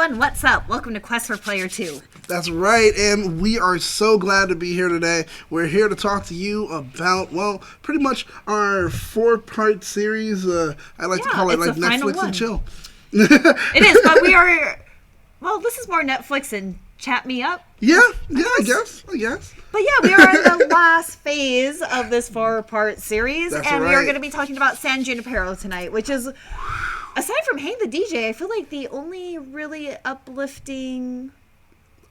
everyone, what's up? Welcome to Quest for Player 2. That's right, and we are so glad to be here today. We're here to talk to you about, well, pretty much our 4-part series. I like to call it like Netflix and chill. It is, but we are, well, this is more Netflix and chat me up. I guess. But yeah, we are in the last phase of this 4-part series, That's and right. we are going to be talking about San Junipero tonight, which is, aside from Hang the DJ, I feel like the only really uplifting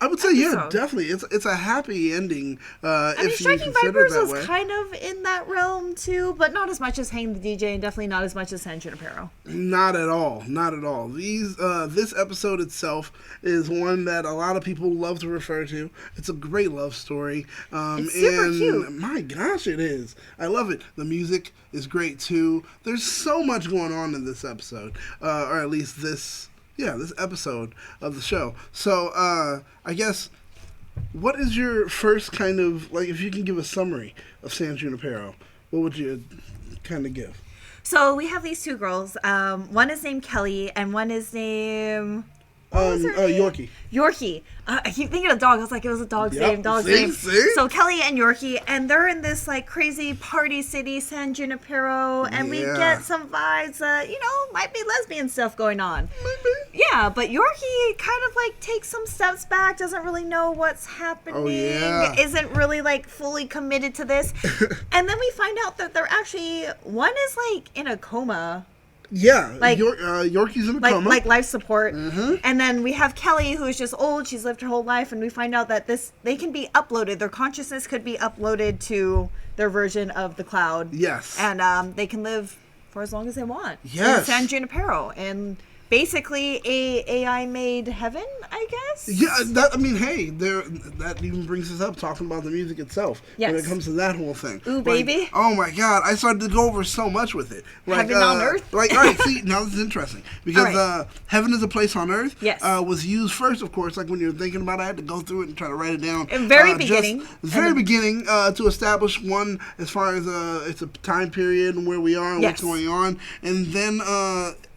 I would say, episode. Definitely. It's a happy ending. Striking Vipers was kind of in that realm too, but not as much as Hang the DJ, and definitely not as much as San Junipero. Not at all. This episode itself is one that a lot of people love to refer to. It's a great love story. It's super cute. My gosh, it is. I love it. The music is great too. There's so much going on in this episode, or at least this episode of the show. So, I guess, what is your first kind of, like, if you can give a summary of San Junipero, what would you kind of give? So we have these two girls. One is named Kelly, and one is named Yorkie. Yorkie. I keep thinking of dog. I was like, it was a dog's name. See? So Kelly and Yorkie, and they're in this like crazy party city, San Junipero, and we get some vibes that might be lesbian stuff going on. Maybe. Yeah, but Yorkie kind of like takes some steps back, doesn't really know what's happening, isn't really like fully committed to this, and then we find out that they're actually, one is like in a coma. Yeah, like Yorkie's in a coma. Like life support. Mm-hmm. And then we have Kelly, who is just old. She's lived her whole life. And we find out that they can be uploaded. Their consciousness could be uploaded to their version of the cloud. Yes. And they can live for as long as they want. Yes. In San Junipero. And basically a AI-made heaven, I guess? Yeah, that even brings us up talking about the music itself. Yes. When it comes to that whole thing. Ooh, baby. Oh my God, I started to go over so much with it. Like, heaven on earth? Like, all right, see, now this is interesting. Because right. Heaven is a Place on Earth was used first, of course, like when you're thinking about it, I had to go through it and try to write it down. Beginning. Beginning to establish one as far as it's a time period and where we are and what's going on. And then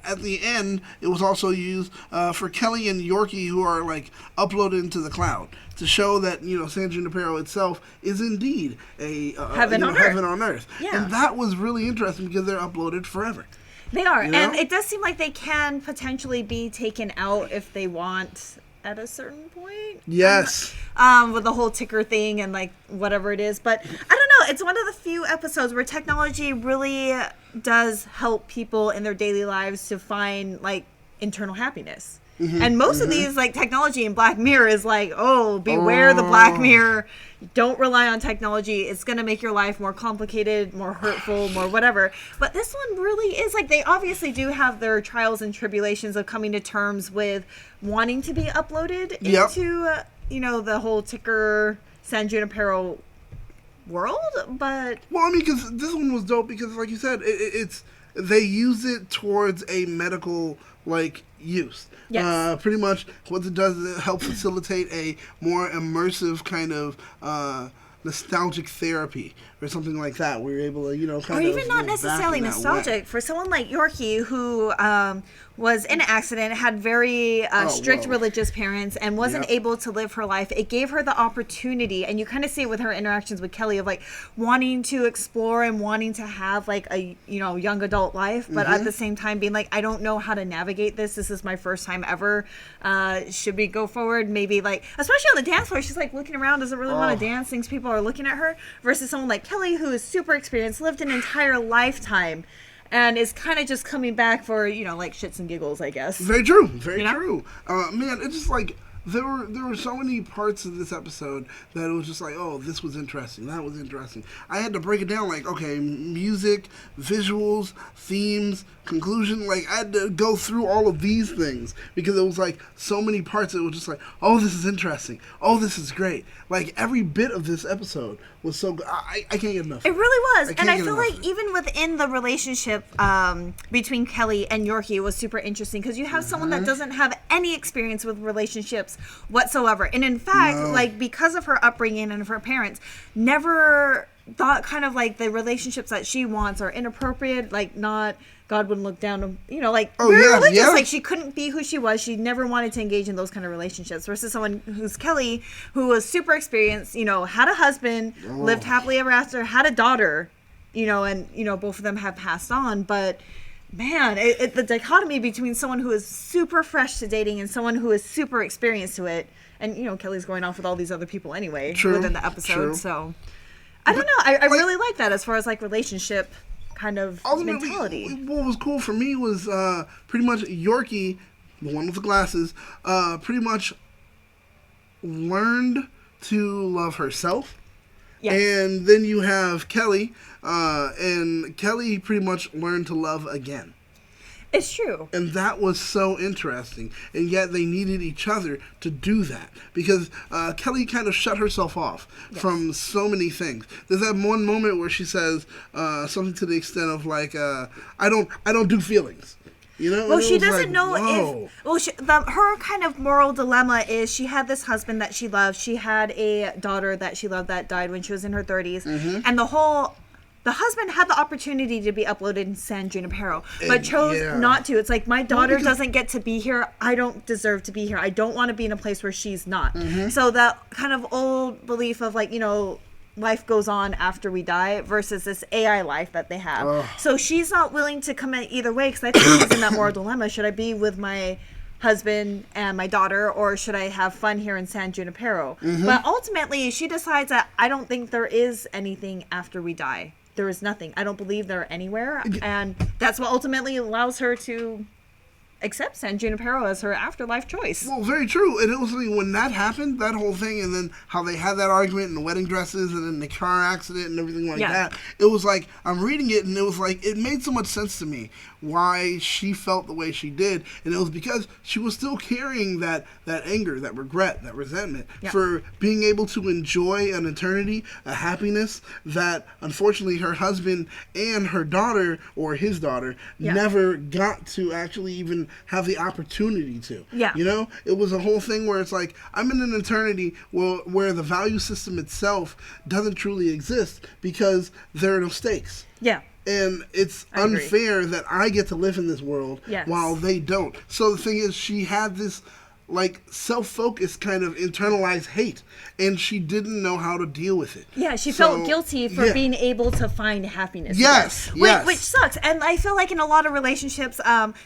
at the end, it was also used for Kelly and Yorkie, who are like uploaded into the cloud, to show that San Junipero itself is indeed a heaven on earth. Yeah. And that was really interesting because they're uploaded forever. They are, and it does seem like they can potentially be taken out if they want at a certain point. Yes. With the whole ticker thing and like whatever it is, but I don't know. It's one of the few episodes where technology really does help people in their daily lives to find like internal happiness. Mm-hmm, and most of these, like, technology in Black Mirror is like, oh, beware the Black Mirror. Don't rely on technology. It's going to make your life more complicated, more hurtful, more whatever. But this one really is, like, they obviously do have their trials and tribulations of coming to terms with wanting to be uploaded into, the whole ticker San Junipero world, but... Well, I mean, because this one was dope because, like you said, they use it towards a medical, like, use. Yes. Pretty much what it does is it help facilitate a more immersive kind of nostalgic therapy or something like that. We were able to, kind or of... even not necessarily nostalgic. For someone like Yorkie, who was in an accident, had very strict religious parents, and wasn't able to live her life, it gave her the opportunity, and you kind of see it with her interactions with Kelly, of like wanting to explore and wanting to have like a young adult life, but at the same time being like, I don't know how to navigate this. This is my first time ever. Should we go forward? Maybe, like, especially on the dance floor, she's like looking around, doesn't really want to dance, thinks people are looking at her, versus someone like Kelly, who is super experienced, lived an entire lifetime, and is kind of just coming back for, like shits and giggles, I guess. Very true. Very true. Man, it's just like, there were so many parts of this episode that it was just like, oh, this was interesting, that was interesting. I had to break it down, like, okay, music, visuals, themes, conclusion, like, I had to go through all of these things because it was like so many parts. It was just like, oh, this is interesting, oh, this is great. Like, every bit of this episode was so good. I can't get enough. It really was. And I feel like even within the relationship between Kelly and Yorkie was super interesting, because you have someone that doesn't have any experience with relationships whatsoever. And in fact, like, because of her upbringing and of her parents, never thought kind of like the relationships that she wants are inappropriate, like not God wouldn't look down on, like, Oh, very yeah, religious. yeah. Like, she couldn't be who she was. She never wanted to engage in those kind of relationships. Versus someone who's Kelly, who was super experienced, had a husband, lived happily ever after, had a daughter, and, both of them have passed on. But, man, the dichotomy between someone who is super fresh to dating and someone who is super experienced to it. And, Kelly's going off with all these other people anyway within the episode. True. So, I don't know. I really like that as far as, like, relationship kind of mentality. What was cool for me was pretty much Yorkie, the one with the glasses, pretty much learned to love herself. Yes. And then you have Kelly, and Kelly pretty much learned to love again. It's true. And that was so interesting. And yet they needed each other to do that. Because Kelly kind of shut herself off from so many things. There's that one moment where she says something to the extent of like, I don't do feelings. Well, she doesn't know if... Well, her kind of moral dilemma is she had this husband that she loved. She had a daughter that she loved that died when she was in her 30s. Mm-hmm. And the husband had the opportunity to be uploaded in San Junipero, but chose not to. It's like, my daughter doesn't get to be here. I don't deserve to be here. I don't want to be in a place where she's not. Mm-hmm. So that kind of old belief of like, life goes on after we die versus this AI life that they have. Ugh. So she's not willing to commit either way, because I think she's in that moral dilemma. Should I be with my husband and my daughter, or should I have fun here in San Junipero? Mm-hmm. But ultimately, she decides that I don't think there is anything after we die. There is nothing. I don't believe they're anywhere. And that's what ultimately allows her to accept San Junipero as her afterlife choice. Well, very true. And it was like when that happened, that whole thing, and then how they had that argument in the wedding dresses and then the car accident and everything like that. It was like, I'm reading it and it was like, it made so much sense to me why she felt the way she did. And it was because she was still carrying that anger, that regret, that resentment for being able to enjoy an eternity, a happiness that unfortunately her husband and her daughter, or his daughter, never got to actually even have the opportunity to. Yeah. It was a whole thing where it's like, I'm in an eternity where the value system itself doesn't truly exist because there are no stakes. Yeah. And it's unfair that I get to live in this world while they don't. So the thing is, she had this like self-focused kind of internalized hate, and she didn't know how to deal with it. Yeah, she felt guilty for being able to find happiness. Yes, which sucks. And I feel like in a lot of relationships,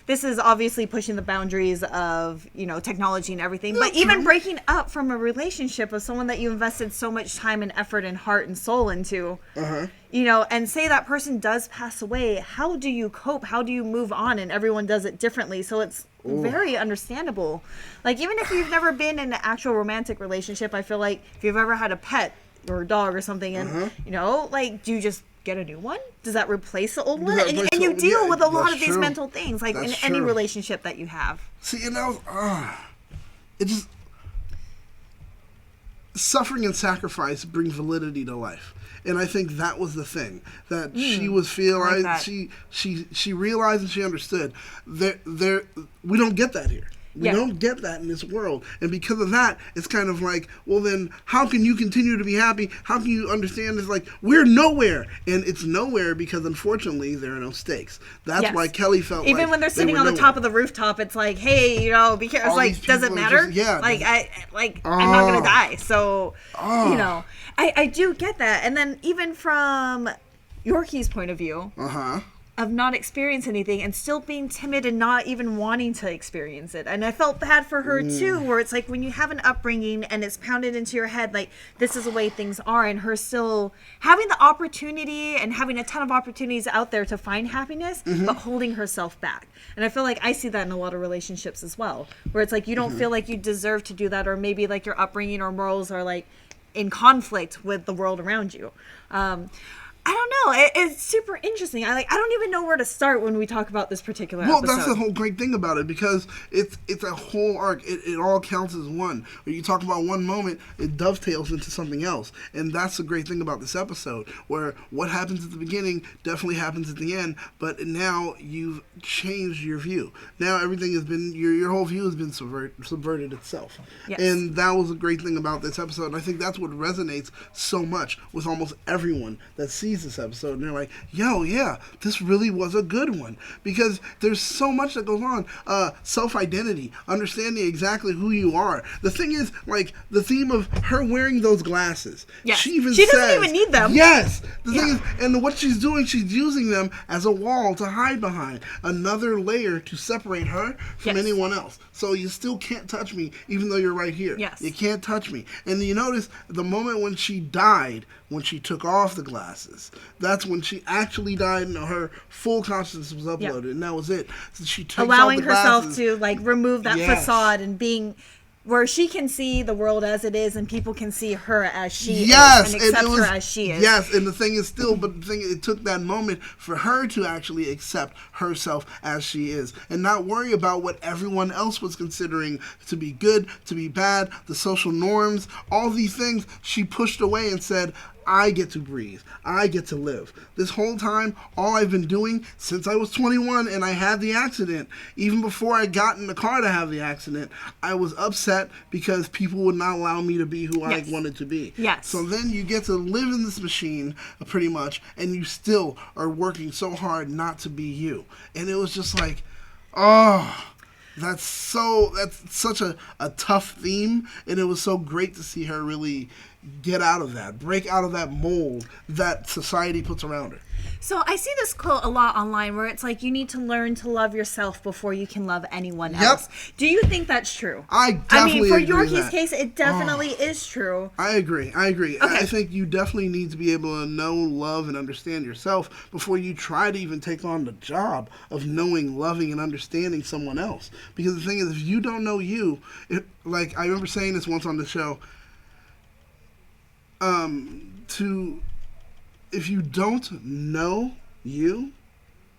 this is obviously pushing the boundaries of technology and everything. But even breaking up from a relationship of someone that you invested so much time and effort and heart and soul into, and say that person does pass away, how do you cope? How do you move on? And everyone does it differently. So it's very understandable. Like, even if you've never been in an actual romantic relationship, I feel like if you've ever had a pet or a dog or something, and like, do you just get a new one? Does that replace the old one? And you deal with a lot of these mental things, like in any relationship that you have. See, and that was, it just, suffering and sacrifice bring validity to life. And I think that was the thing that she was feeling. She realized and she understood that we don't get that here. We don't get that in this world. And because of that, it's kind of like, well, then how can you continue to be happy? How can you understand this? Like, we're nowhere. And it's nowhere because, unfortunately, there are no stakes. That's why Kelly felt even like when they're sitting on the top of the rooftop, it's like, hey, be careful. It's like, does it matter? Just, I'm not going to die. So, I do get that. And then even from Yorkie's point of view, of not experiencing anything and still being timid and not even wanting to experience it. And I felt bad for her too, where it's like when you have an upbringing and it's pounded into your head, like, this is the way things are, and her still having the opportunity and having a ton of opportunities out there to find happiness, but holding herself back. And I feel like I see that in a lot of relationships as well, where it's like you don't feel like you deserve to do that, or maybe like your upbringing or morals are like in conflict with the world around you. I don't know. It's super interesting. I don't even know where to start when we talk about this particular episode. Well, that's the whole great thing about it, because it's a whole arc. It all counts as one. When you talk about one moment, it dovetails into something else. And that's the great thing about this episode, where what happens at the beginning definitely happens at the end, but now you've changed your view. Now everything has been, your whole view has been subverted itself. Yes. And that was a great thing about this episode. And I think that's what resonates so much with almost everyone that sees sees this episode and they're like, yo, yeah, this really was a good one. Because there's so much that goes on. Self-identity, understanding exactly who you are. The thing is, like, the theme of her wearing those glasses. Yes. She doesn't even need them. Yes. The thing is, and what she's doing, she's using them as a wall to hide behind. Another layer to separate her from anyone else. So you still can't touch me, even though you're right here. Yes. You can't touch me. And you notice the moment when she died, when she took off the glasses, that's when she actually died and her full consciousness was uploaded, and that was it. So she takes allowing off the glasses, herself to like remove that facade and being where she can see the world as it is and people can see her as she is and accept her as she is. Yes, and the thing is still, but the thing, it took that moment for her to actually accept herself as she is and not worry about what everyone else was considering to be good, to be bad, the social norms, all these things she pushed away and said, I get to breathe. I get to live. This whole time, all I've been doing since I was 21 and I had the accident, even before I got in the car to have the accident, I was upset because people would not allow me to be who I wanted to be. Yes. So then you get to live in this machine, pretty much, and you still are working so hard not to be you. And it was just like, oh... That's such a tough theme, and it was so great to see her really get out of that, break out of that mold that society puts around her. So I see this quote a lot online where it's like, you need to learn to love yourself before you can love anyone else. Do you think that's true? I definitely for agree with Yorkie's that. case, it definitely is true. I agree. Okay. I think you definitely need to be able to know, love, and understand yourself before you try to even take on the job of knowing, loving, and understanding someone else. Because the thing is, if you don't know you, like I remember saying this once on the show, if you don't know you,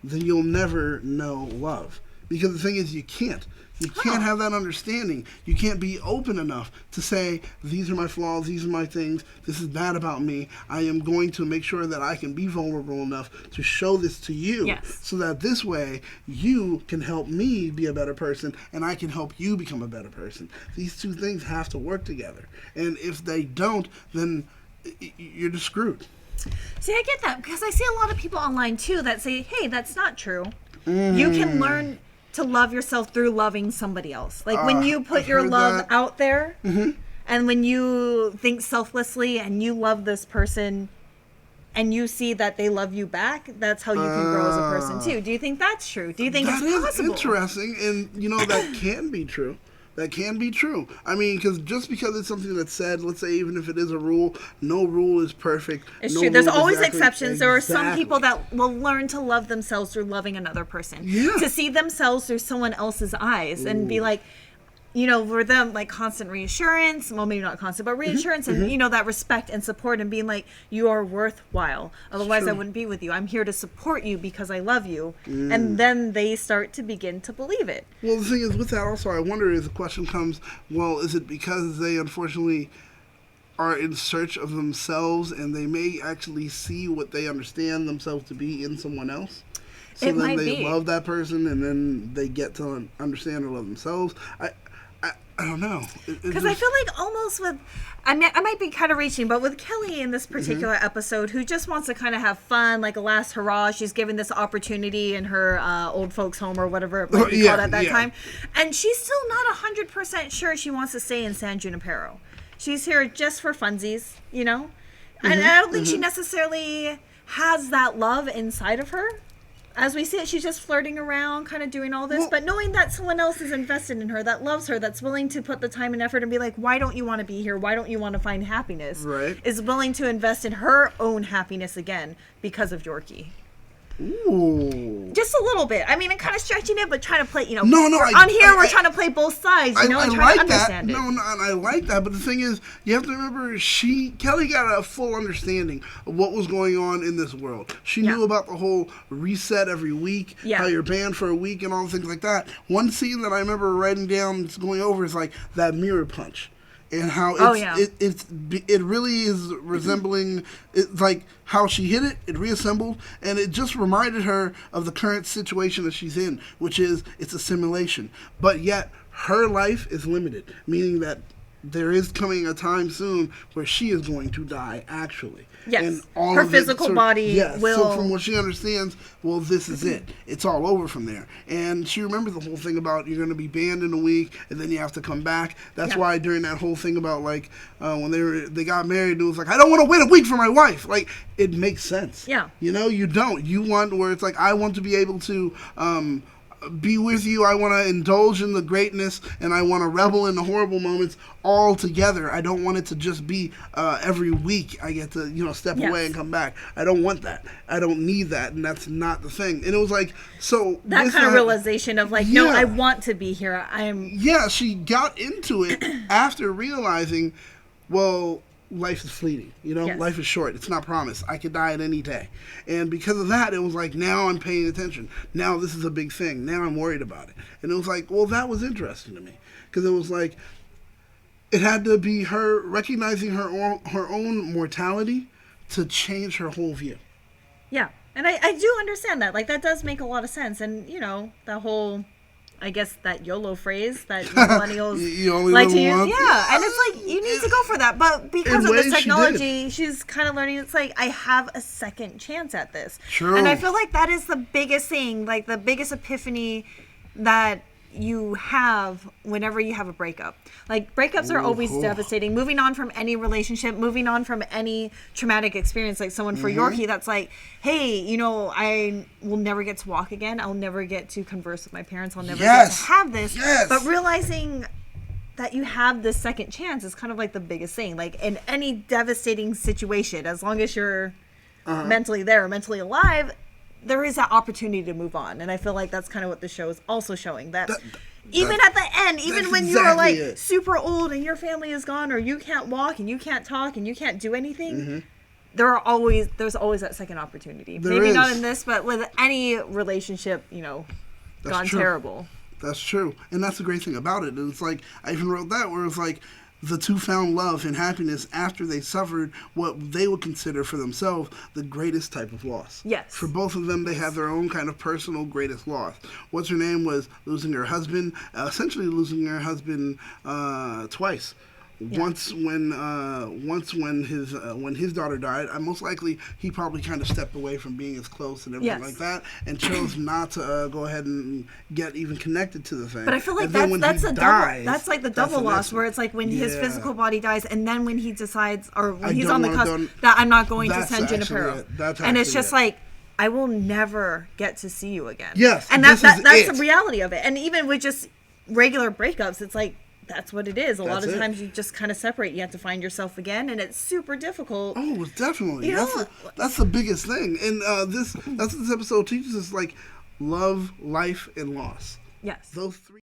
then you'll never know love. Because the thing is, you can't. You can't have that understanding. You can't be open enough to say, these are my flaws, these are my things, this is bad about me. I am going to make sure that I can be vulnerable enough to show this to you. So that this way, you can help me be a better person, and I can help you become a better person. These two things have to work together. And if they don't, then you're just screwed. See, I get that, because I see a lot of people online, too, that say, hey, that's not true. You can learn to love yourself through loving somebody else. Like, when you put your love out there, and when you think selflessly, and you love this person, and you see that they love you back, that's how you can grow as a person, too. Do you think that's true? Do you think it's possible? That is interesting, and, that can be true. That can be true. I mean, because just because it's something that's said, let's say even if it is a rule, no rule is perfect. It's true. There's always exceptions. There are some people that will learn to love themselves through loving another person. To see themselves through someone else's eyes and be like, for them, like constant reassurance, well, maybe not constant, but reassurance and, that respect and support and being like, you are worthwhile. Otherwise, I wouldn't be with you. I'm here to support you because I love you. And then they start to begin to believe it. Well, the thing is, with that also, I wonder if the question comes, well, is it because they unfortunately are in search of themselves and they may actually see what they understand themselves to be in someone else? So then they love that person and then they get to understand or love themselves. I don't know. Because I feel like almost with, I might be kind of reaching, but with Kelly in this particular episode, who just wants to kind of have fun, like a last hurrah, she's given this opportunity in her old folks' home or whatever it might be called at that time. And she's still not 100% sure she wants to stay in San Junipero. She's here just for funsies, And I don't think she necessarily has that love inside of her. As we see it, she's just flirting around, kind of doing all this. But knowing that someone else is invested in her, that loves her, that's willing to put the time and effort and be like, why don't you want to be here? Why don't you want to find happiness? Is willing to invest in her own happiness again because of Yorkie. Ooh. Just a little bit. I mean, I'm kind of stretching it, but trying to play, No, we're trying to play both sides, and trying to understand it. No, and I like that, but the thing is, you have to remember, Kelly got a full understanding of what was going on in this world. She knew about the whole reset every week, how you're banned for a week and all things like that. One scene that I remember writing down, going over, is like that mirror punch. And how it really is resembling, like how she hit it, it reassembled, and it just reminded her of the current situation that she's in, which is it's a simulation. But yet her life is limited, meaning that there is coming a time soon where she is going to die, actually. Yes. And all her of physical body will... So from what she understands, well, this is it. It's all over from there. And she remembers the whole thing about you're going to be banned in a week, and then you have to come back. That's why during that whole thing about, like, when they got married, it was like, I don't want to wait a week for my wife. Like, it makes sense. Yeah. You know, you don't. You want where it's like, I want to be able to... be with you. I want to indulge in the greatness, and I want to revel in the horrible moments all together. I don't want it to just be every week I get to, step away and come back. I don't want that. I don't need that, and that's not the thing. And it was like, so... That kind of realization of like, no, I want to be here. Yeah, she got into it after realizing, well... life is fleeting, life is short. It's not promised. I could die at any day. And because of that, it was like, now I'm paying attention. Now this is a big thing. Now I'm worried about it. And it was like, well, that was interesting to me. Because it was like, it had to be her recognizing her own mortality to change her whole view. Yeah. And I do understand that. Like, that does make a lot of sense. And, that whole... I guess that YOLO phrase that millennials you only like to use. once. Yeah, and it's like, you need to go for that. But because of the technology, she's kind of learning, it's like, I have a second chance at this. True. And I feel like that is the biggest thing, like the biggest epiphany that you have whenever you have a breakup. Like, breakups are always devastating. Moving on from any relationship, moving on from any traumatic experience, like someone for Yorkie that's like, hey, I will never get to walk again. I'll never get to converse with my parents. I'll never get to have this. Yes. But realizing that you have this second chance is kind of like the biggest thing. Like, in any devastating situation, as long as you're mentally there, mentally alive, there is that opportunity to move on. And I feel like that's kind of what the show is also showing. That even at the end, even when you are like super old and your family is gone, or you can't walk and you can't talk and you can't do anything, there's always that second opportunity. Maybe not in this, but with any relationship, gone terrible. That's true. And that's the great thing about it. And it's like, I even wrote that where it's like, the two found love and happiness after they suffered what they would consider for themselves the greatest type of loss. Yes. For both of them, they had their own kind of personal greatest loss. What's her name was losing her husband, essentially losing her husband twice. Yeah. Once when his daughter died, most likely he probably kind of stepped away from being as close and everything like that, and chose not to go ahead and get even connected to the thing. But I feel like that's like the double loss, where it's like when his physical body dies, and then when he decides, or when he's on the cusp, that I'm not going to send Junipero, and it's just like, I will never get to see you again. Yes, and that's the reality of it. And even with just regular breakups, it's like, that's what it is. A lot of times you just kind of separate. You have to find yourself again, and it's super difficult. Oh, definitely. That's the biggest thing. And that's what this episode teaches us, like, love, life, and loss. Yes. Those three.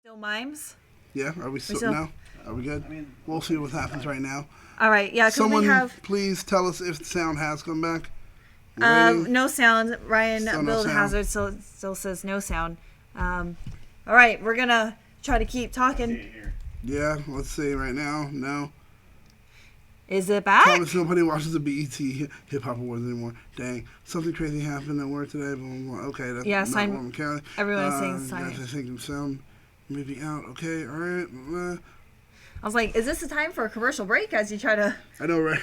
Still mimes? Yeah, are we still now? Are we good? We'll see what happens right now. All right, yeah, because we have... please tell us if the sound has come back. No sound. Ryan Hazard still says no sound. All right, we're going to try to keep talking. Yeah, let's see right now. No. Is it back? Thomas, nobody watches the BET Hip Hop Awards anymore. Dang. Something crazy happened at work today. Blah, blah, blah. Okay, that's not what I'm counting. Everyone is saying sign. I think the sound maybe out. Okay, all right. I was like, is this the time for a commercial break as you try to... I know, right?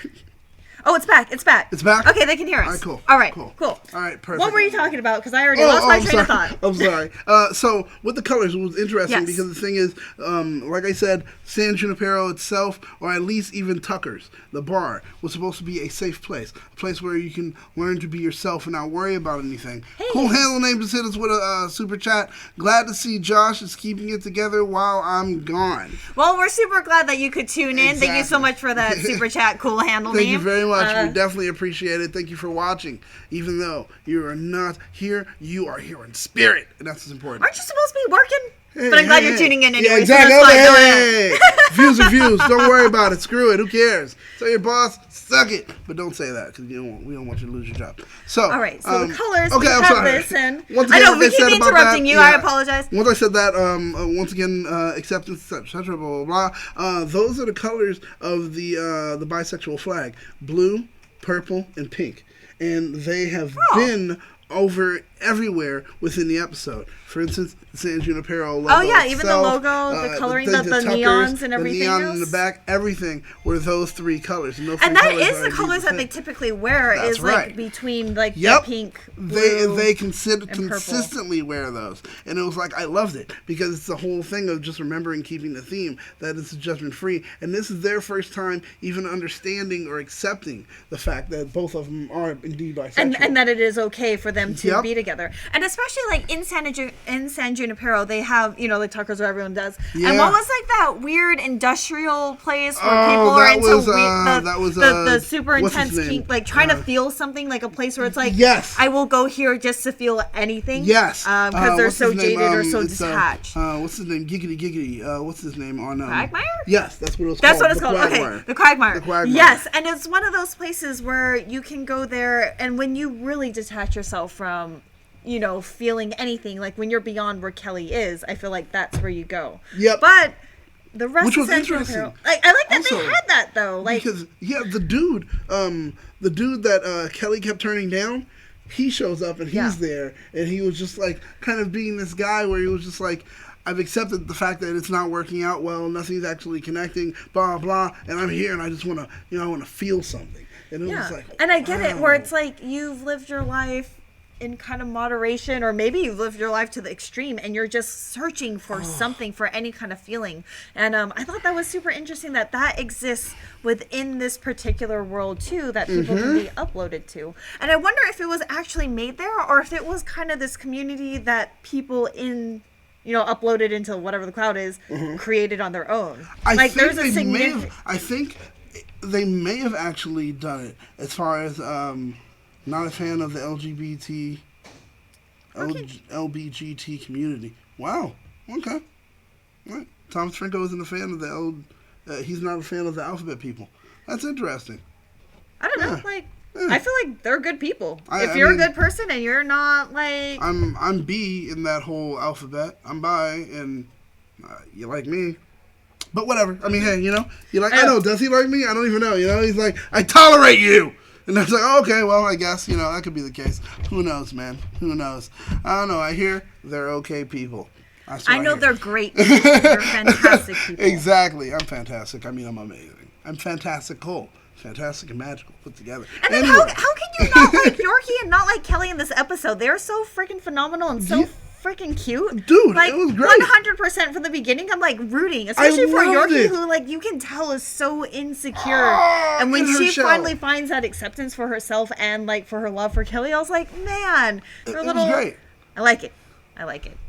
Oh, it's back. It's back. It's back? Okay, they can hear us. All right, cool. All right, Cool. cool. All right, perfect. What were you talking about? Because I already lost my train of thought. I'm sorry. So with the colors, it was interesting because the thing is, like I said, San Junipero itself, or at least even Tucker's, the bar, was supposed to be a safe place. A place where you can learn to be yourself and not worry about anything. Hey. Cool handle name just hit us with a super chat. Glad to see Josh is keeping it together while I'm gone. Well, we're super glad that you could tune in. Exactly. Thank you so much for that super chat. Cool handle name. Thank you very much. We definitely appreciate it. Thank you for watching. Even though you are not here, you are here in spirit. And that's what's important. Aren't you supposed to be working? Hey, but I'm glad hey, you're tuning in anyway. Yeah, exactly. So that's fine. Hey. Views are views. Don't worry about it. Screw it. Who cares? Tell your boss, suck it. But don't say that because we don't want you to lose your job. So, all right. So the colors. Okay, we I'm have sorry. this, and Once I again, know we keep interrupting you. I apologize. Once I said that, once again, acceptance, etc. Blah blah blah. Those are the colors of the bisexual flag: blue, purple, and pink. And they have been over everywhere within the episode. For instance, the San Junipero logo. Oh yeah, even itself, the logo, the coloring, the Tuckers, neons and everything the neon else. in the back, everything were those three colors. And that is the colors that they typically wear. That's is like right. between like the pink, blue, they and consistently wear those, and it was like I loved it because it's the whole thing of just remembering keeping the theme that it's judgment free, and this is their first time even understanding or accepting the fact that both of them are indeed bisexual, and that it is okay for them to be together, and especially like in San Junipero, they have like Tucker's where everyone does. Yeah. And what was like that weird industrial place where people are into the super intense kink, like trying to feel something, like a place where it's like, I will go here just to feel anything. Yes. Because they're so jaded or so detached. What's his name? Giggity. What's his name on? Quagmire? Yes, that's what it was called. That's what it's called. Okay, the Quagmire. Yes, and it's one of those places where you can go there, and when you really detach yourself from feeling anything, like when you're beyond where Kelly is, I feel like that's where you go. Yep. But the rest Which of was interesting. I like that also, they had that though. Like because the dude that Kelly kept turning down, he shows up and he's there, and he was just like kind of being this guy where he was just like, I've accepted the fact that it's not working out well, nothing's actually connecting, blah blah, and I'm here and I just want to, I want to feel something. And it was like, and I get it where it's like you've lived your life in kind of moderation, or maybe you've lived your life to the extreme and you're just searching for something, for any kind of feeling. And I thought that was super interesting that exists within this particular world too, that people can be uploaded to. And I wonder if it was actually made there, or if it was kind of this community that people uploaded into whatever the cloud is, created on their own. I think they may have actually done it as far as not a fan of the LBGT community. Wow. Okay. All right. Thomas Franco isn't a fan of he's not a fan of the alphabet people. That's interesting. I don't know. I feel like they're good people. If you're a good person and you're not like... I'm B in that whole alphabet. I'm bi, and you like me. But whatever. I mean, hey, you like... I know, does he like me? I don't even know. He's like, I tolerate you! And I was like, oh, okay, well, I guess, that could be the case. Who knows, man? Who knows? I don't know. I hear they're okay people. I know they're great people. They're fantastic people. Exactly. I'm fantastic. I mean, I'm amazing. I'm fantastical. Fantastic and magical put together. And then how can you not like Yorkie and not like Kelly in this episode? They're so freaking phenomenal and so freaking cute. Dude, like, it was great. 100% from the beginning, I'm like rooting. Especially for Yorkie, who like you can tell is so insecure. And when she finally finds that acceptance for herself and like for her love for Kelly, I was like, man, it was great. I like it.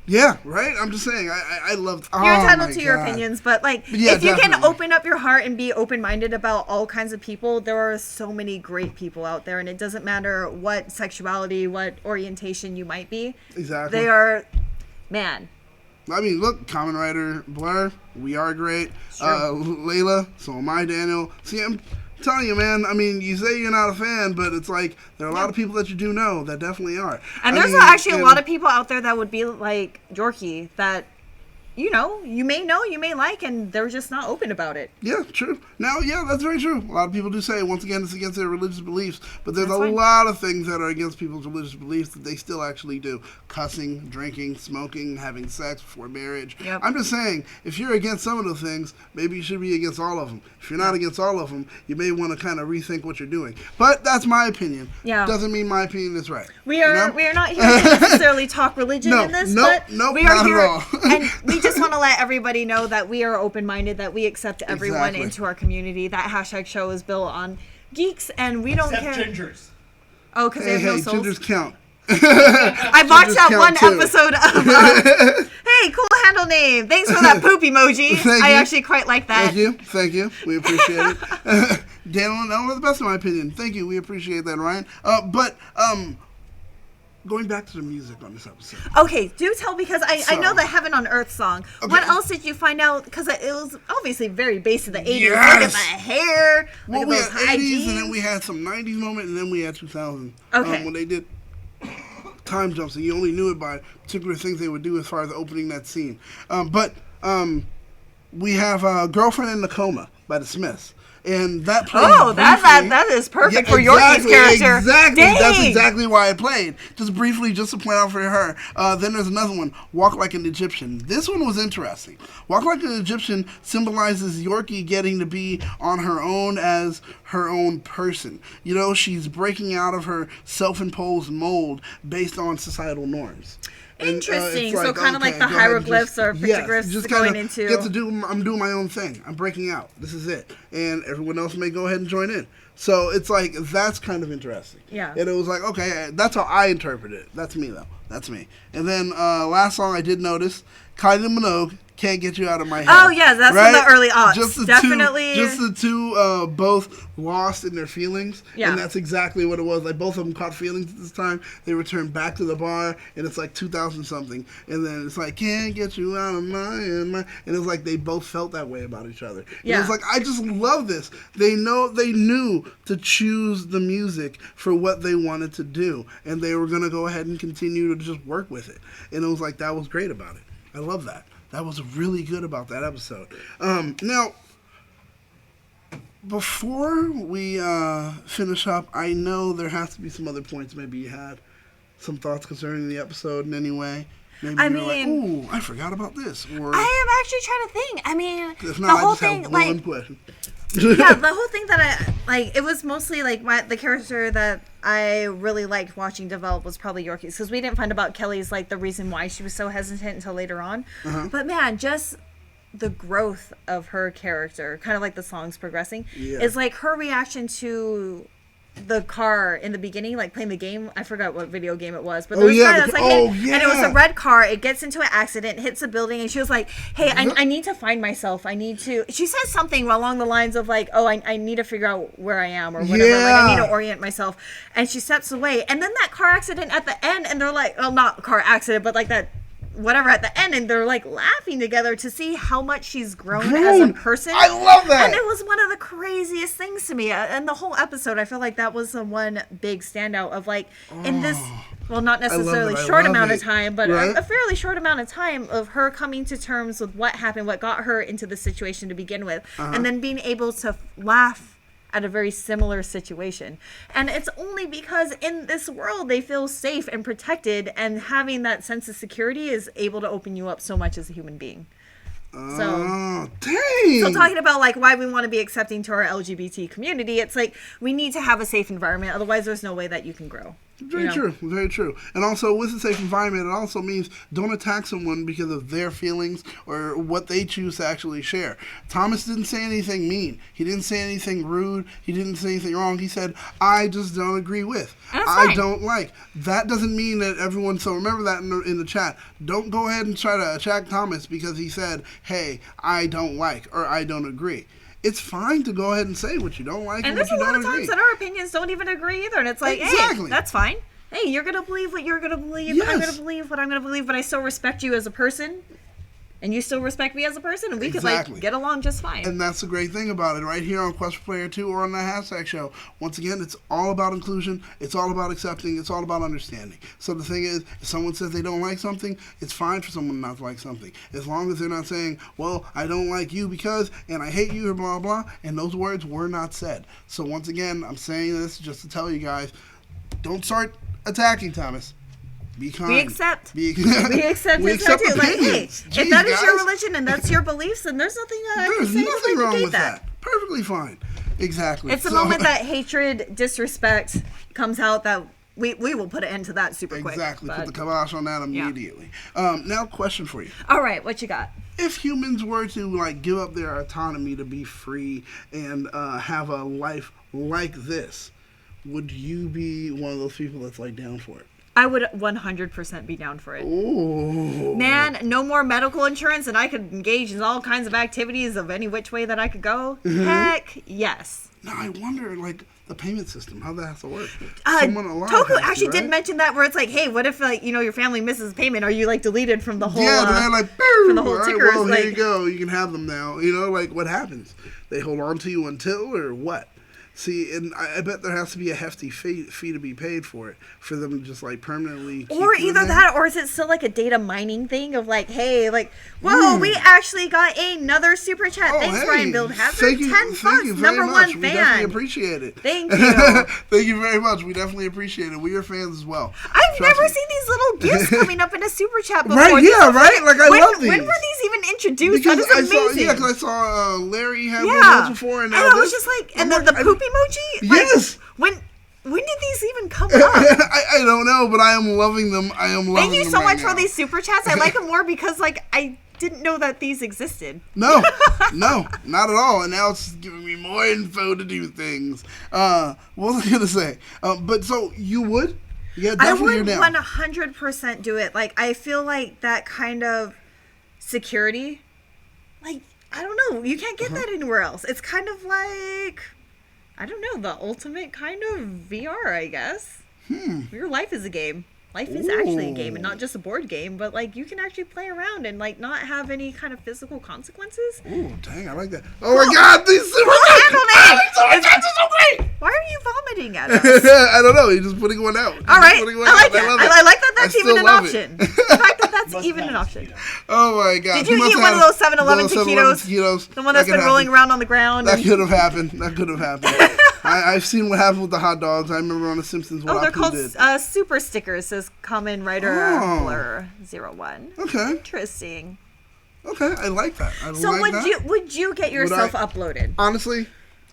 Yeah, right? I'm just saying, I loved... You're entitled to your opinions, but if you can open up your heart and be open-minded about all kinds of people, there are so many great people out there, and it doesn't matter what sexuality, what orientation you might be. Exactly. They are... Man. I mean, look, Common Writer, Blur, we are great. Sure. Layla, so am I, Daniel. See, I'm telling you, man, I mean, you say you're not a fan, but it's like, there are a lot of people that you do know that definitely are. And there's actually a lot of people out there that would be like Yorkie, that you may like, and they're just not open about it. Yeah, true. Now, yeah, that's very true. A lot of people do say, once again, it's against their religious beliefs, but there's That's a fine. lot of things that are against people's religious beliefs that they still actually do. Cussing, drinking, smoking, having sex before marriage. Yep. I'm just saying, if you're against some of those things, maybe you should be against all of them. If you're not against all of them, you may want to kind of rethink what you're doing. But that's my opinion. Yeah. Doesn't mean my opinion is right. We are not here to necessarily talk religion in this, but we are not here, at all. and we just want to let everybody know that we are open-minded, that we accept everyone Exactly. into our community. That hashtag show is built on geeks, and we don't care. Gingers. Oh, because they have no souls. Gingers count. I watched that count one too. episode of. Hey, cool handle name. Thanks for that poop emoji. Thank I you. actually quite like that. Thank you. We appreciate it. Daniel, that was the best in my opinion. Thank you. We appreciate that, Ryan. But going back to the music on this episode. Okay, do tell, because I know the Heaven on Earth song. Okay. What else did you find out? Because it was obviously very based in the 80s. Yes. Look at the hair. Well, look we at had those high 80s, jeans. and then we had some 90s moment, and then we had 2000. Okay. When they did time jumps, and you only knew it by particular things they would do as far as opening that scene. But we have Girlfriend in the Coma by the Smiths. And that plays that is perfect for Yorkie's character. Exactly. Dang. That's exactly why it played. Just briefly, just to point out for her. Then there's another one, Walk Like an Egyptian. This one was interesting. Walk Like an Egyptian symbolizes Yorkie getting to be on her own as her own person. You know, she's breaking out of her self-imposed mold based on societal norms. Interesting. It's so kind of like the go ahead and hieroglyphs or pictographs just going kinda into. Get to do. I'm doing my own thing. I'm breaking out. This is it, and everyone else may go ahead and join in. So it's like that's kind of interesting. Yeah. And it was like, okay, that's how I interpret it. That's me though. That's me. And then last song I did notice, Kylie Minogue, Can't Get You Out of My Head. Oh yeah, that's from the early aughts. Definitely. Just the two both lost in their feelings. Yeah. And that's exactly what it was. Like both of them caught feelings at this time. They returned back to the bar, and it's like 2000 something. And then it's like, can't get you out of my head. And it was like they both felt that way about each other. And Yeah. it was like, I just love this. They knew to choose the music for what they wanted to do. And they were going to go ahead and continue to just work with it. And it was like, that was great about it. I love that. That was really good about that episode. Now, before we finish up, I know there has to be some other points maybe you had. Some thoughts concerning the episode in any way. Maybe you're like, ooh, I forgot about this. Or I am actually trying to think. I mean, if not, the whole I just thing, have like, one question. yeah, the whole thing that I like, it was mostly like the character that I really liked watching develop was probably Yorkie's, because we didn't find about Kelly's like the reason why she was so hesitant until later on. But man, just the growth of her character, kind of like the songs progressing, is like her reaction to the car in the beginning, like playing the game. I forgot what video game it was, but there was a guy that's like, hey, and it was a red car. It gets into an accident, hits a building, and she was like, hey, I need to find myself. I need to. She says something along the lines of like, oh, I need to figure out where I am or whatever. Like I need to orient myself. And she steps away, and then that car accident at the end, and they're like, well, not car accident, but like that. Whatever at the end, and they're like laughing together to see how much she's grown as a person. I love that. And it was one of the craziest things to me. And the whole episode, I feel like that was the one big standout of like in this, well, not necessarily short amount of time, but a fairly short amount of time of her coming to terms with what happened, what got her into the situation to begin with, and then being able to laugh at a very similar situation. And it's only because in this world they feel safe and protected, and having that sense of security is able to open you up so much as a human being. So talking about like why we want to be accepting to our LGBT community, it's like we need to have a safe environment, otherwise there's no way that you can grow. Very true, very true. And also, with a safe environment, it also means don't attack someone because of their feelings or what they choose to actually share. Thomas didn't say anything mean. He didn't say anything rude. He didn't say anything wrong. He said, I just don't agree with. I don't like. That doesn't mean that everyone, so remember that in the chat. Don't go ahead and try to attack Thomas because he said, hey, I don't like or I don't agree. It's fine to go ahead and say what you don't like and there's what you don't a lot of times that our opinions don't even agree either, and it's like, hey, that's fine. Hey, you're gonna believe what you're gonna believe. I'm gonna believe what I'm gonna believe, but I still respect you as a person. and you still respect me as a person, and we could Exactly. get along just fine. And that's the great thing about it, right here on Quest for Player 2 or on the Hashtag Show. Once again, it's all about inclusion. It's all about accepting. It's all about understanding. So the thing is, if someone says they don't like something, it's fine for someone not to like something. As long as they're not saying, well, I don't like you because, and I hate you, or blah, blah, and those words were not said. So once again, I'm saying this just to tell you guys, don't start attacking Thomas. Be kind. We accept. We accept his accept attitude. Like, hey, opinions. if Jeez, that is your guys. religion and that's your beliefs, then there's nothing I can There's say nothing to wrong negate with that. Perfectly fine. Exactly. It's the moment that hatred, disrespect comes out that we will put an end to that super quick. Exactly. But- Put the kibosh on that immediately. Now, question for you. All right, what you got? If humans were to like give up their autonomy to be free and have a life like this, would you be one of those people that's like down for it? I would 100% be down for it. Ooh. Man, no more medical insurance, and I could engage in all kinds of activities of any which way that I could go. Mm-hmm. Heck, yes. Now I wonder, like, the payment system, how that has to work. Toku has actually to, did right? mention that, where it's like, hey, what if your family misses payment? Are you like deleted from the whole? Yeah, they're like, from the whole all right, tickers, well, like- here you go. You can have them now. You know, like, what happens? They hold on to you until, or what? See, and I bet there has to be a hefty fee to be paid for it, for them to just, like, permanently keep Or you in either there. that, or is it still like a data mining thing of like, hey, like, whoa, we actually got another super chat. Oh, Thanks, hey, Ryan Build Hazard. thank you 10 very bucks, number much. one We definitely fan. appreciate it. Thank you. Thank you very much. We definitely appreciate it. We are fans as well. I've Trust never me. seen these little gifts coming up in a super chat before. Right, These yeah, are- right? Like, I love these. When were these even introduced? Because that I is saw, amazing. yeah, because I saw Larry had one Yeah. once before, and I now was this. just like, I'm and then the like, poop emoji? Like, Yes. When did these even come up? I don't know, but I am loving them. I am loving them. Thank you so right much now. for these super chats. I like them more because, like, I didn't know that these existed. No, not at all. And now it's giving me more info to do things. What was I gonna say? But so you would? Yeah, I definitely. would You're down. 100% do it. Like, I feel like that kind of security, like, I don't know, you can't get that anywhere else. It's kind of like, I don't know, the ultimate kind of VR, I guess. Your life is a game. Life is actually a game, and not just a board game, but like you can actually play around and like not have any kind of physical consequences. Ooh, dang, I like that. Oh my God, these super chats are so great. Why are you vomiting at us? I don't know. He's just putting one out. All right, I like that. I like that. That's I even still an love option. it. The fact that that's Must even have an option. mosquito. Oh my God. Did you He must eat one of have those 7-Eleven those 7-Eleven taquitos? The one that's That been could rolling happen. around on the ground. That and- could have happened. That could have happened. I've seen what happened with the hot dogs. I remember on The Simpsons what Oh, they're Apu called did. super stickers, says Common Writer Oh. Blur 01. Okay. Interesting. Okay. I like that. I So like that. would you get yourself uploaded? Honestly,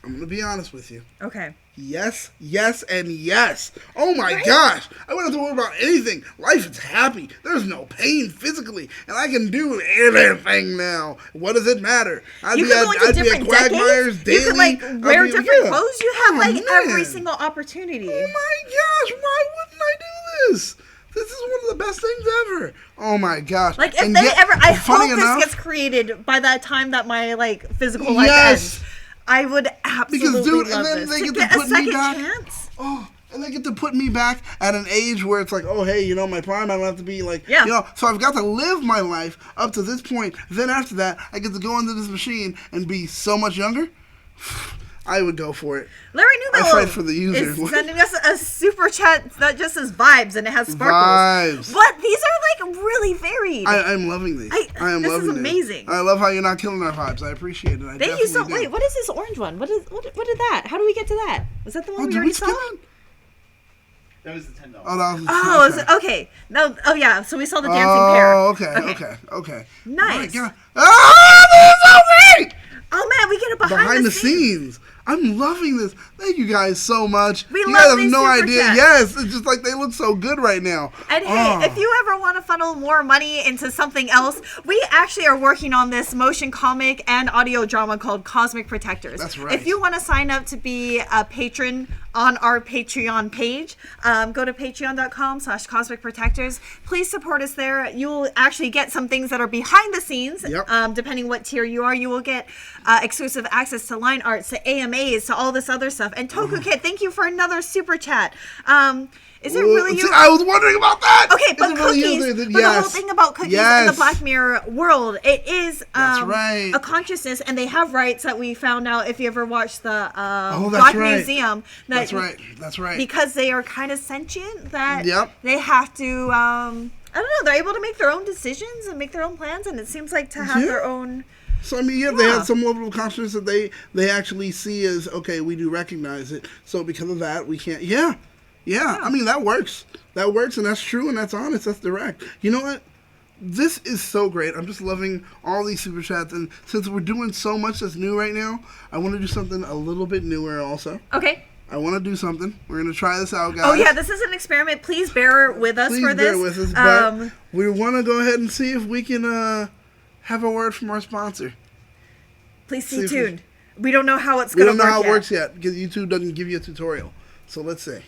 I'm going to be honest with you. Okay. Yes, yes, and yes. Oh my gosh. I wouldn't have to worry about anything. Life is happy. There's no pain physically. And I can do anything now. What does it matter? I'd You be could at, go into I'd be at different Quagmire's decades. daily. You could like I'd wear be- different yeah. clothes. You have Oh, like every man. single opportunity. Oh my gosh, why wouldn't I do this? This is one of the best things ever. Oh my gosh. Like if And they yet, ever, I funny hope enough, this gets created by that time that my like physical life Yes. ends. I would absolutely dude, and love then this. they To get to get a put me second back. chance. Oh, and they get to put me back at an age where it's like, oh, hey, you know, my prime, I don't have to be like, Yeah. you know, so I've got to live my life up to this point. Then after that, I get to go into this machine and be so much younger. I would go for it. Larry I Newbill fight for the user. is sending us a super chat that just says vibes and it has sparkles. Vibes. But these are like really varied. I'm loving these. I am this is loving these. amazing. I love how you're not killing our vibes. I appreciate it. Thank you so much. Wait, what is this orange one? What did that? How do we get to that? Was that the one Oh, we did already we saw? skip it? That was the $10. Oh, that was Oh, okay. okay. No, oh yeah. So we saw the dancing pair. Oh, okay. Nice. My God. Ah, this is so great! Oh man, we get a Behind the scenes. I'm loving this. Thank you guys so much. We you love guys have these no super idea. chats. Yes, it's just like they look so good right now. And hey, Oh. if you ever want to funnel more money into something else, we actually are working on this motion comic and audio drama called Cosmic Protectors. That's right. If you want to sign up to be a patron on our Patreon page, go to patreon.com/Cosmic Protectors. Please support us there. You'll actually get some things that are behind the scenes. Yep. Depending what tier you are, you will get exclusive access to line arts, to AMA VMAs to all this other stuff. And Toku Kid, thank you for another super chat. Is it Well, really see, I was wondering about that. Okay, Is but it really cookies. you? But Yes. the whole thing about cookies in Yes. the Black Mirror world, it is That's right. a consciousness, and they have rights that we found out if you ever watched the that's Black right. Museum. That's right. That's right. Because they are kind of sentient, that Yep. they have to. I don't know. They're able to make their own decisions and make their own plans, and it seems like to have their own. So I mean, they have some level of consciousness that they actually see as, okay, we do recognize it. So because of that, we can't. Yeah. I mean, that works. That works, and that's true, and that's honest. That's direct. You know what? This is so great. I'm just loving all these super chats, and since we're doing so much that's new right now, I want to do something a little bit newer also. Okay. I want to do something. We're going to try this out, guys. Oh yeah, this is an experiment. Please bear with us for this. Please bear with us, but we want to go ahead and see if we can have a word from our sponsor. Please stay tuned. We don't know how it's going to work. We don't know how it works yet because YouTube doesn't give you a tutorial. So let's see.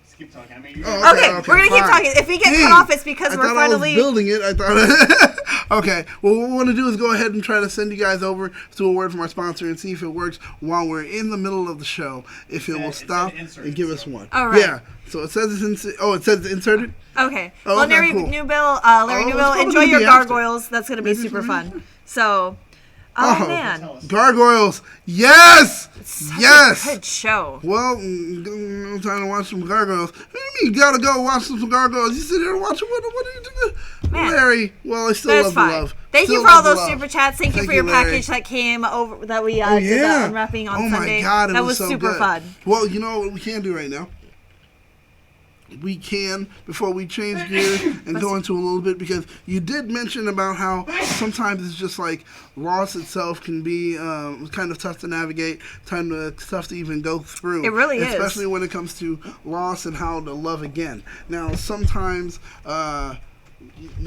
Just keep talking. I mean, Okay, we're going to keep talking. If we get cut off, it's because we're finally... I was building it. I thought... Okay, well, what we want to do is go ahead and try to send you guys over to a word from our sponsor and see if it works while we're in the middle of the show. If it will stop and give us one. All right. Yeah, so it says it's it says it's inserted? Okay. Oh, well, okay, Larry cool. Newbill, it's enjoy probably your gonna be after. gargoyles. That's going to be Maybe super it's fun. So... Oh, man. Gargoyles. Yes! Such Yes! a good show. Well, I'm trying to watch some gargoyles. What do you mean you gotta go watch some gargoyles? You sit here and watch them. What are you doing? Man. Larry, well, I still That's love fine. the love. Thank Still you for all love the those love. super chats. Thank you for your Larry. package that came over that we did the unwrapping on Sunday. Oh my God, that was was so super good. fun. Well, you know what we can do right now? We can, before we change gears and go into a little bit, because you did mention about how sometimes it's just like loss itself can be kind of tough to navigate, tough to even go through. It really is. Especially when it comes to loss and how to love again. Now, sometimes we're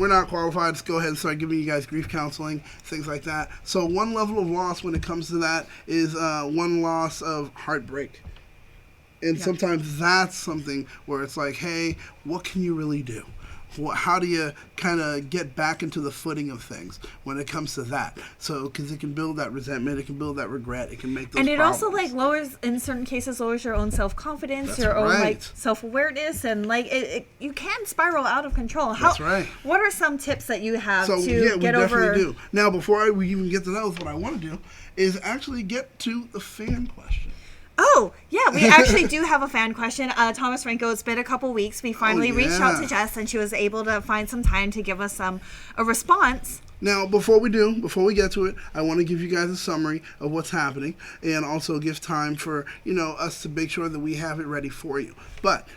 not qualified to go ahead and start giving you guys grief counseling, things like that. So one level of loss when it comes to that is one loss of heartbreak. And sometimes that's something where it's like, hey, what can you really do? How do you kind of get back into the footing of things when it comes to that? So, because it can build that resentment, it can build that regret, it can make those And it problems. also lowers, in certain cases, lowers your own self-confidence, That's your own right. self-awareness, and you can spiral out of control. That's right. What are some tips that you have So, to yeah, we get definitely over? do. Now, before we even get to those, what I want to do is actually get to the fan question. Oh, yeah, we actually do have a fan question. Thomas Franco, it's been a couple weeks. We finally reached out to Jess, and she was able to find some time to give us a response. Now, before we get to it, I want to give you guys a summary of what's happening and also give time for, us to make sure that we have it ready for you.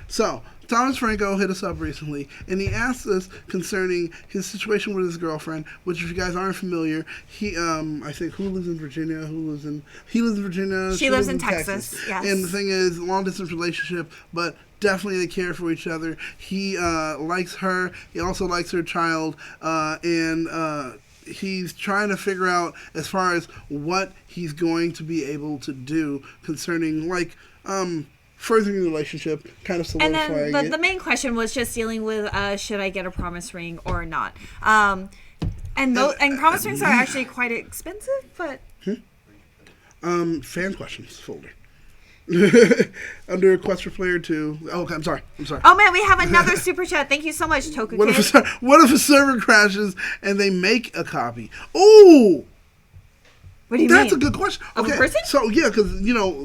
So, Thomas Franco hit us up recently, and he asked us concerning his situation with his girlfriend, which if you guys aren't familiar, he, I think, he lives in Virginia, she lives in Texas. Yes. And the thing is, long-distance relationship, but definitely they care for each other. He likes her. He also likes her child. And he's trying to figure out as far as what he's going to be able to do concerning, furthering the relationship, kind of solidifying And then it. the main question was just dealing with should I get a promise ring or not? And promise rings are actually quite expensive, but... Fan questions folder. Under Quest for Player 2. Oh, okay, I'm sorry. Oh man, we have another super chat. Thank you so much, Toku Kid. What if a server crashes and they make a copy? Ooh! What do you mean? That's a good question. Of Okay, a person? so yeah, because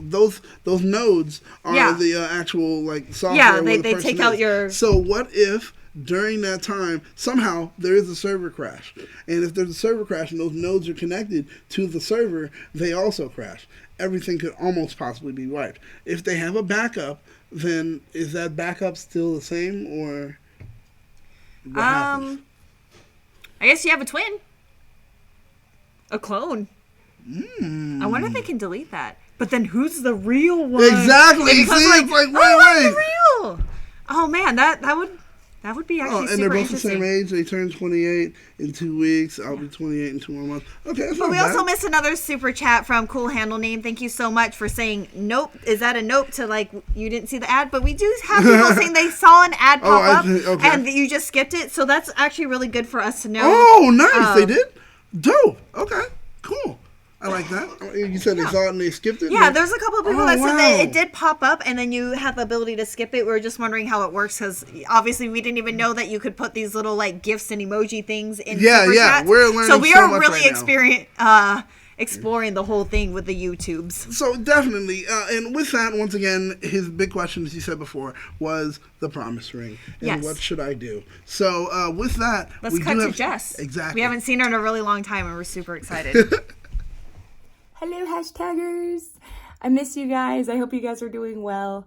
those nodes are the actual software. Yeah, where the they person take out is. your... So what if during that time somehow there is a server crash, and if there's a server crash and those nodes are connected to the server, they also crash. Everything could almost possibly be wiped. If they have a backup, then is that backup still the same, or what happens? I guess you have a twin, a clone. I wonder if they can delete that. But then who's the real one? Exactly. It becomes See, it's like, wait. I'm the real. Oh man, that would be actually and super they're both interesting. the same age. They turn 28 in 2 weeks. I'll be 28 in 2 more months. Okay, that's But not we bad. also missed another super chat from Cool Handle Name. Thank you so much for saying nope. Is that a nope to you didn't see the ad? But we do have people saying they saw an ad pop up okay. and you just skipped it. So that's actually really good for us to know. Oh, nice. They did? Dope. Okay, cool. I like that. You said they saw it and they skipped it? Yeah, there's a couple of people that said wow. that it did pop up and then you had the ability to skip it. We were just wondering how it works because obviously we didn't even know that you could put these little like gifs and emoji things in Super Chats. We're learning so we so are much really right now. exploring the whole thing with the YouTubes. So definitely, and with that, once again, his big question, as you said before, was the promise ring and what should I do? So with that, let's cut to Jess. Exactly. We haven't seen her in a really long time, and we're super excited. Hello, hashtaggers. I miss you guys. I hope you guys are doing well,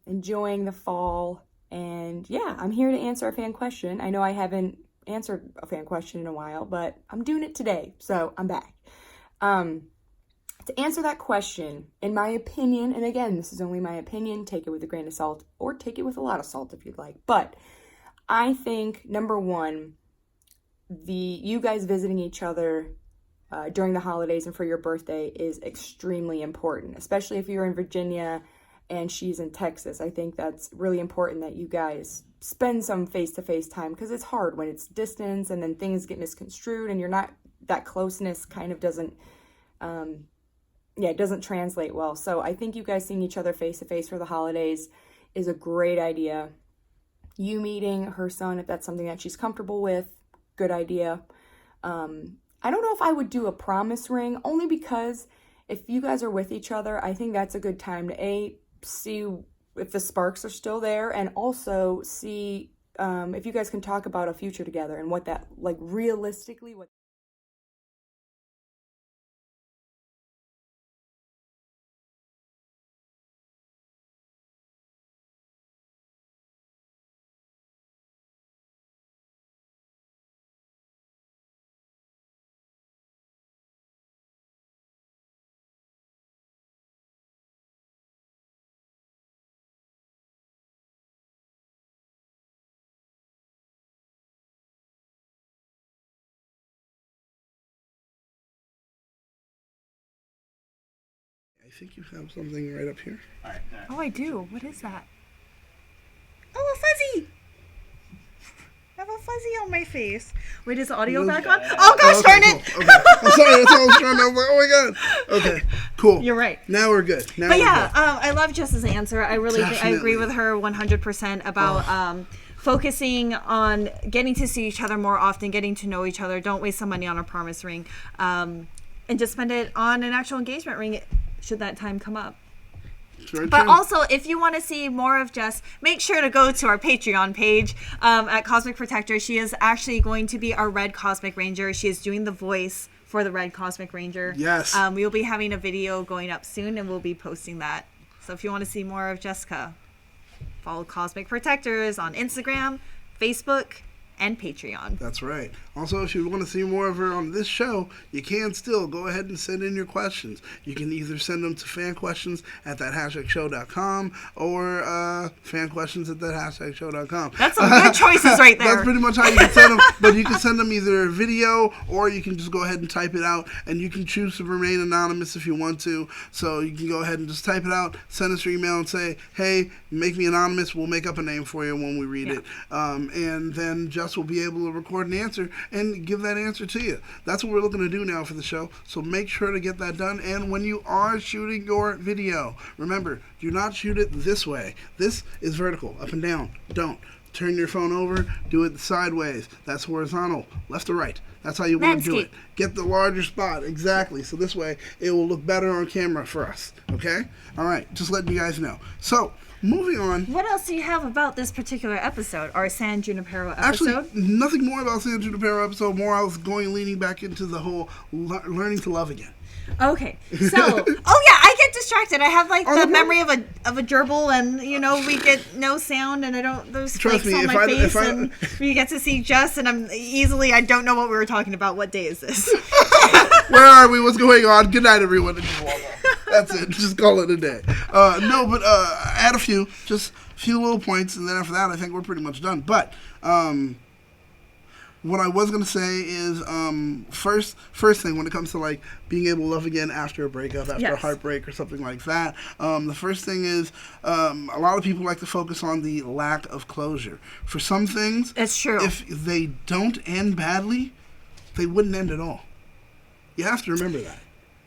enjoying the fall, and yeah, I'm here to answer a fan question. I know I haven't answered a fan question in a while, but I'm doing it today, so I'm back. To answer that question, in my opinion, and again, this is only my opinion, take it with a grain of salt, or take it with a lot of salt if you'd like, but I think, number one, you guys visiting each other during the holidays and for your birthday is extremely important, especially if you're in Virginia and she's in Texas. I think that's really important that you guys spend some face-to-face time because it's hard when it's distance and then things get misconstrued and you're not, that closeness kind of doesn't, it doesn't translate well. So I think you guys seeing each other face-to-face for the holidays is a great idea. You meeting her son, if that's something that she's comfortable with, good idea. I don't know if I would do a promise ring, only because if you guys are with each other, I think that's a good time to see if the sparks are still there, and also see if you guys can talk about a future together and what that, like, realistically, what I think you have something right up here. All right. Oh, I do. What is that? Oh, a fuzzy! I have a fuzzy on my face. Wait, is the audio back on? Oh, gosh, darn it! Cool. Okay. I'm sorry, that's all I was trying to, I was like, oh my god. Okay, cool. You're right. Now we're good. But yeah, I love Jess's answer. I really I agree with her 100% about focusing on getting to see each other more often, getting to know each other. Don't waste some money on a promise ring. And just spend it on an actual engagement ring should that time come up. But also, if you want to see more of Jess, make sure to go to our Patreon page at Cosmic Protector. She is actually going to be our Red Cosmic Ranger. She is doing the voice for the Red Cosmic Ranger. Yes. We will be having a video going up soon, and we'll be posting that. So if you want to see more of Jessica, follow Cosmic Protectors on Instagram, Facebook, and Patreon. That's right. Also, if you want to see more of her on this show, you can still go ahead and send in your questions. You can either send them to fanquestions@thathashtagshow.com or fanquestions@thathashtagshow.com. That's some good choices right there. That's pretty much how you can send them. But you can send them either video or you can just go ahead and type it out, and you can choose to remain anonymous if you want to. So you can go ahead and just type it out, send us your email, and say, hey, make me anonymous. We'll make up a name for you when we read it. And then Jess will be able to record an answer and give that answer to you. That's what we're looking to do now for the show. So make sure to get that done. And when you are shooting your video, remember, do not shoot it this way. This is vertical, up and down. Don't. Turn your phone over, do it sideways. That's horizontal, left to right. That's how you want to do it. Get the larger spot, exactly. So this way, it will look better on camera for us, okay? All right, just letting you guys know. So, moving on. What else do you have about this particular episode, our San Junipero episode? Actually, nothing more about San Junipero episode. More, I was leaning back into the whole learning to love again. Okay, so I get distracted. I have like the memory of a gerbil, and we get no sound, and there's flakes on my face, and we get to see Jess, and I don't know what we were talking about. What day is this? Where are we? What's going on? Good night, everyone. That's it. Just call it a day. No, but add a few little points, and then after that, I think we're pretty much done. But what I was going to say is, first thing when it comes to like being able to love again after a breakup, after a heartbreak or something like that, the first thing is a lot of people like to focus on the lack of closure. For some things, it's true. If they don't end badly, they wouldn't end at all. You have to remember that.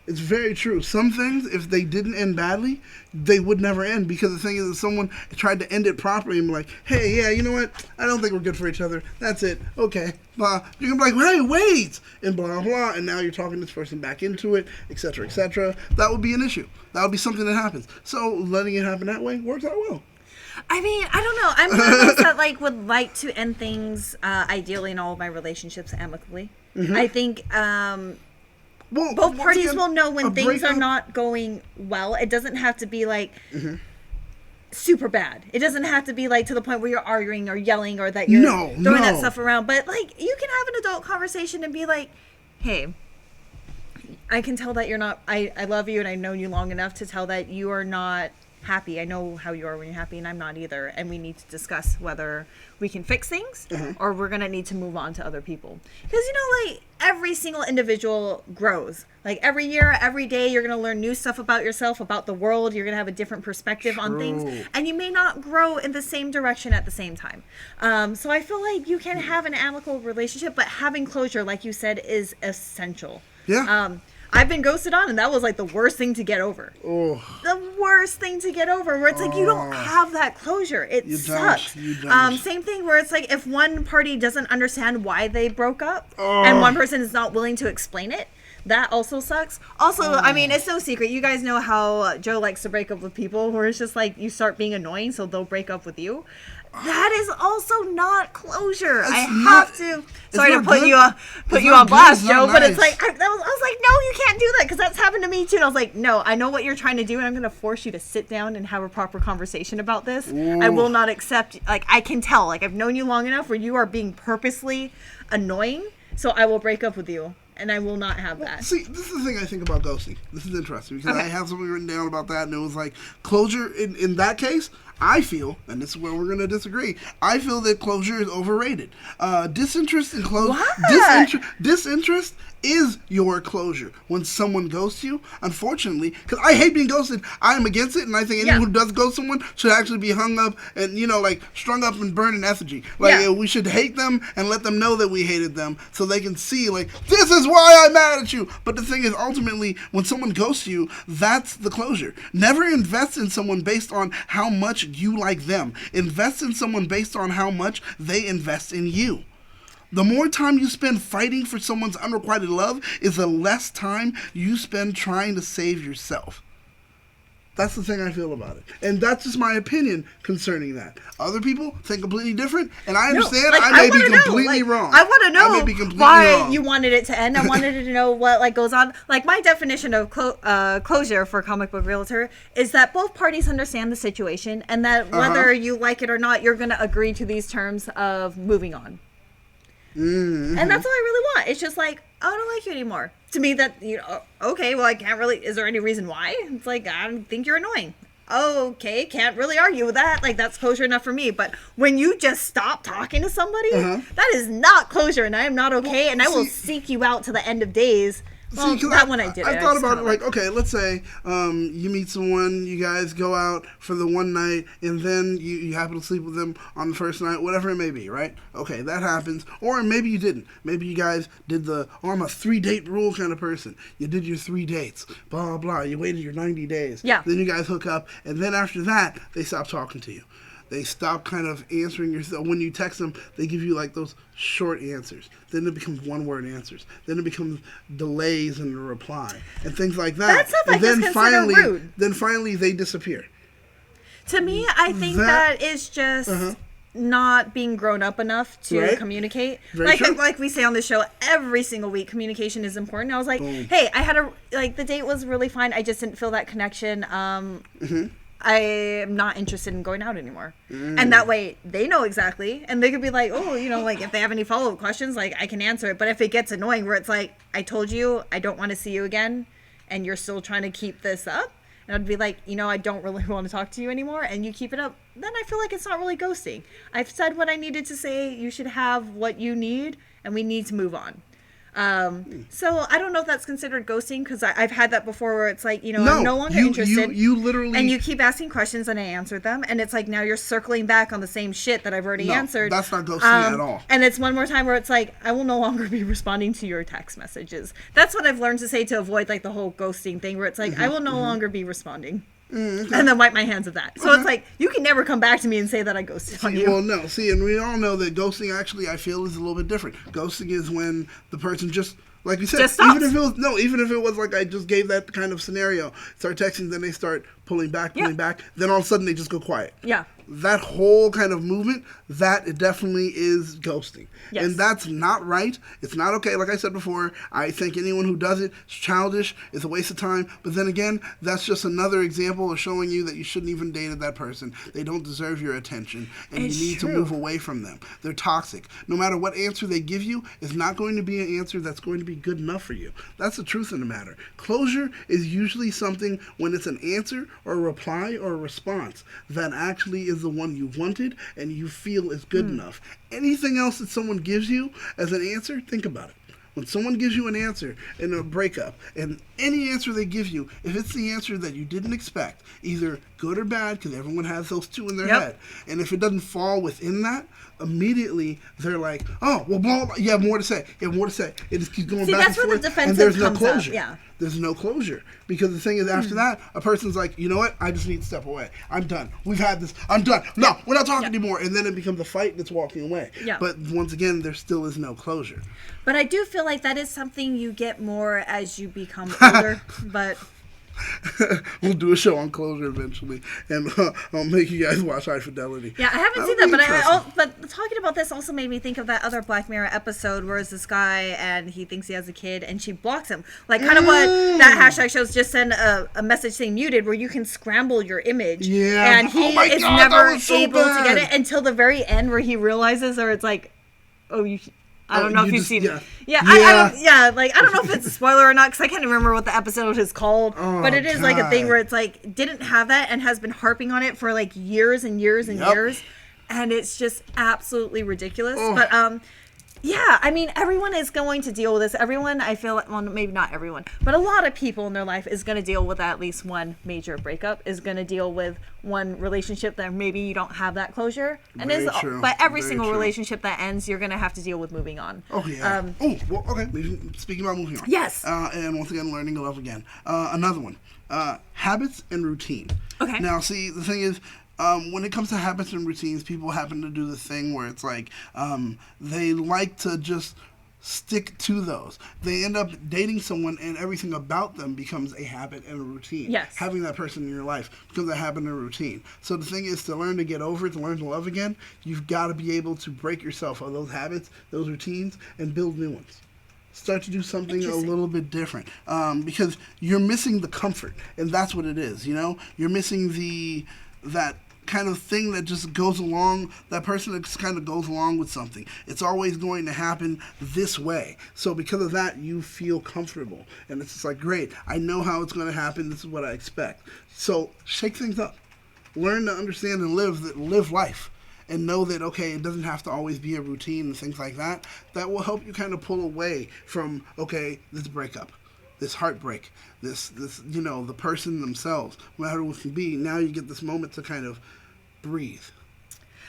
It's very true. Some things, if they didn't end badly, they would never end, because the thing is, if someone tried to end it properly and be like, hey, yeah, you know what? I don't think we're good for each other. That's it. Okay. Blah. You can be like, hey, wait! And blah, blah. And now you're talking this person back into it, etc., etc. That would be an issue. That would be something that happens. So letting it happen that way works out well. I mean, I don't know. I'm one of those that like would like to end things ideally in all of my relationships amicably. I think both parties will know when things are not going well. It doesn't have to be like super bad. It doesn't have to be like to the point where you're arguing or yelling or that you're throwing that stuff around. But like, you can have an adult conversation and be like, hey, I can tell that you're not, I love you and I've known you long enough to tell that you are not happy. I know how you are when you're happy, and I'm not either. And we need to discuss whether we can fix things or we're going to need to move on to other people. Because, you know, like, every single individual grows. Like, every year, every day, you're going to learn new stuff about yourself, about the world. You're going to have a different perspective on things. And you may not grow in the same direction at the same time. So I feel like you can have an amicable relationship, but having closure, like you said, is essential. Yeah. I've been ghosted on, and that was like the worst thing to get over. Oh. The worst thing to get over, where it's like you don't have that closure. It sucks. You don't. Same thing where it's like if one party doesn't understand why they broke up, and one person is not willing to explain it, that also sucks. Also, I mean, it's no secret. You guys know how Joe likes to break up with people, where it's just like you start being annoying, so they'll break up with you. That is also not closure. I have to. Sorry to put you on blast, Joe, but it's like I was like, no, you can't do that, because that's happened to me too. And I was like, no, I know what you're trying to do, and I'm going to force you to sit down and have a proper conversation about this. I will not accept. Like, I can tell. Like, I've known you long enough where you are being purposely annoying, so I will break up with you. And I will not have that. See, this is the thing I think about ghosting. This is interesting, because I have something written down about that, and it was like, closure, in that case, I feel, and this is where we're going to disagree, I feel that closure is overrated. Disinterest in closure. Disinterest is your closure. When someone ghosts you, unfortunately, because I hate being ghosted, I am against it, and I think anyone who does ghost someone should actually be hung up and, you know, like, strung up and burned in effigy. Like, we should hate them and let them know that we hated them, so they can see, like, this is why I'm mad at you. But the thing is, ultimately, when someone ghosts you, that's the closure. Never invest in someone based on how much you like them. Invest in someone based on how much they invest in you. The more time you spend fighting for someone's unrequited love is the less time you spend trying to save yourself. That's the thing I feel about it. And that's just my opinion concerning that. Other people think completely different, and I understand I may be completely wrong. I want to know why you wanted it to end. I wanted to know what like goes on. Like, my definition of closure for Comic Book Realtor is that both parties understand the situation, and that whether you like it or not, you're going to agree to these terms of moving on. And that's all I really want. It's just like, oh, I don't like you anymore. To me, that, you know, okay, well, I can't really, is there any reason why? It's like, I think you're annoying. Oh, okay, can't really argue with that. Like, that's closure enough for me. But when you just stop talking to somebody, that is not closure, and I am not okay, and I will seek you out to the end of days. Well, that one I did. I thought about it like, okay, let's say you meet someone, you guys go out for the one night, and then you happen to sleep with them on the first night, whatever it may be, right? Okay, that happens. Or maybe you didn't. Maybe you guys did I'm a 3-date rule kind of person. You did your 3 dates, blah, blah, blah. You waited your 90 days. Yeah. Then you guys hook up, and then after that, they stop talking to you. They stop kind of answering yourself. When you text them, they give you like those short answers. Then it becomes one-word answers. Then it becomes delays in the reply and things like that. That stuff I just consider rude. Then finally they disappear. To me, I think that is just not being grown up enough to communicate. Like we say on the show every single week, communication is important. I was like, hey, I had the date was really fine. I just didn't feel that connection. I am not interested in going out anymore. And that way they know exactly. And they could be like, oh, you know, like if they have any follow-up questions, like I can answer it. But if it gets annoying where it's like, I told you I don't want to see you again, and you're still trying to keep this up, and I'd be like, you know, I don't really want to talk to you anymore, and you keep it up, then I feel like it's not really ghosting. I've said what I needed to say. You should have what you need, and we need to move on. So I don't know if that's considered ghosting, because I've had that before where it's like, you know, No, I'm no longer you interested. you literally, and you keep asking questions and I answered them, and it's like now you're circling back on the same shit that I've already no, answered. that's not ghosting at all. And it's one more time where it's like, I will no longer be responding to your text messages. That's what I've learned to say to avoid like the whole ghosting thing, where it's like, I will no longer be responding. And then wipe my hands of that. So it's like, you can never come back to me and say that I ghosted on you. Well, no. See, and we all know that ghosting actually, I feel, is a little bit different. Ghosting is when the person just, like you said, Just stops. even if it was like I just gave that kind of scenario, start texting, then they start pulling back, then all of a sudden they just go quiet. Yeah. That whole kind of movement, that it definitely is ghosting. Yes. And that's not right. It's not okay. Like I said before, I think anyone who does it is childish. It's a waste of time. But then again, that's just another example of showing you that you shouldn't even date that person. They don't deserve your attention. And It's you need true. to move away from them. They're toxic. No matter what answer they give you, it's not going to be an answer that's going to be good enough for you. That's the truth of the matter. Closure is usually something when it's an answer or a reply or a response that actually is the one you wanted and you feel is good enough. Anything else that someone gives you as an answer, think about it. When someone gives you an answer in a breakup, and any answer they give you, if it's the answer that you didn't expect, either good or bad, because everyone has those two in their head, and if it doesn't fall within that, immediately they're like, oh, well, blah, blah, you have more to say. You have more to say. It just keeps going back and forth, and there's no closure. There's no closure. Because the thing is, after that, a person's like, you know what? I just need to step away. I'm done. We've had this. I'm done. No, we're not talking anymore. And then it becomes a fight and it's walking away. Yeah. But once again, there still is no closure. But I do feel like that is something you get more as you become older. But We'll do a show on closure eventually, and I'll make you guys watch High Fidelity. yeah, I haven't seen that, but talking about this also made me think of that other Black Mirror episode where it's this guy and he thinks he has a kid and she blocks him. Like kind of what that hashtag shows, just send a message saying muted, where you can scramble your image. Yeah. And he Oh is God, never that was so able to get bad. it until the very end where he realizes, or it's like, oh, I don't know if you've seen it. Yeah, I don't know if it's a spoiler or not, because I can't even remember what the episode is called. But it is like a thing where it's like, didn't have that and has been harping on it for like years and years and years. And it's just absolutely ridiculous. But yeah, I mean, everyone is going to deal with this. Everyone, I feel like, well, maybe not everyone, but a lot of people in their life is going to deal with at least one major breakup, is going to deal with one relationship that maybe you don't have that closure. And Very true. but every Very single true. relationship that ends, you're going to have to deal with moving on. Oh, yeah. Okay. Speaking about moving on. Yes. And once again, learning to love again. Another one. Habits and routine. Okay. Now, see, the thing is, when it comes to habits and routines, people happen to do this thing where it's like they like to just stick to those. They end up dating someone and everything about them becomes a habit and a routine. Yes. Having that person in your life becomes a habit and a routine. So the thing is, to learn to get over it, to learn to love again, you've got to be able to break yourself of those habits, those routines, and build new ones. Start to do something a little bit different, because you're missing the comfort, and that's what it is. You're missing that kind of thing that just goes along, that person that just kind of goes along with something. It's always going to happen this way. So because of that, you feel comfortable. And it's just like, great, I know how it's going to happen. This is what I expect. So shake things up. Learn to understand and live life. And know that, okay, it doesn't have to always be a routine and things like that. That will help you kind of pull away from, okay, this breakup, this heartbreak, this the person themselves, no matter what it can be. Now you get this moment to kind of breathe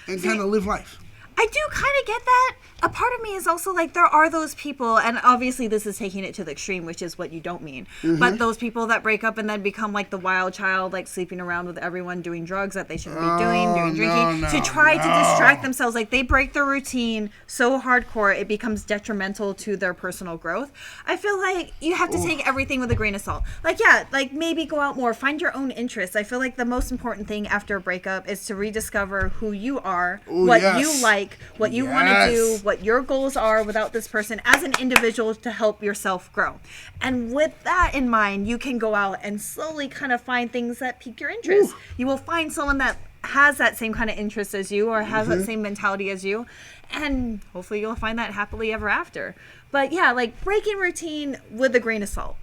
and kind of live life. I do kind of get that. A part of me is also like, there are those people, and obviously this is taking it to the extreme, which is what you don't mean, but those people that break up and then become like the wild child, like sleeping around with everyone, doing drugs that they shouldn't be doing drinking, to try to distract themselves. Like, they break their routine so hardcore, it becomes detrimental to their personal growth. I feel like you have to take everything with a grain of salt. Like, yeah, like maybe go out more, find your own interests. I feel like the most important thing after a breakup is to rediscover who you are, what you like, what you want to do, what your goals are without this person as an individual, to help yourself grow. And with that in mind, you can go out and slowly kind of find things that pique your interest. You will find someone that has that same kind of interest as you, or has that same mentality as you, and hopefully you'll find that happily ever after. But yeah, like breaking routine with a grain of salt.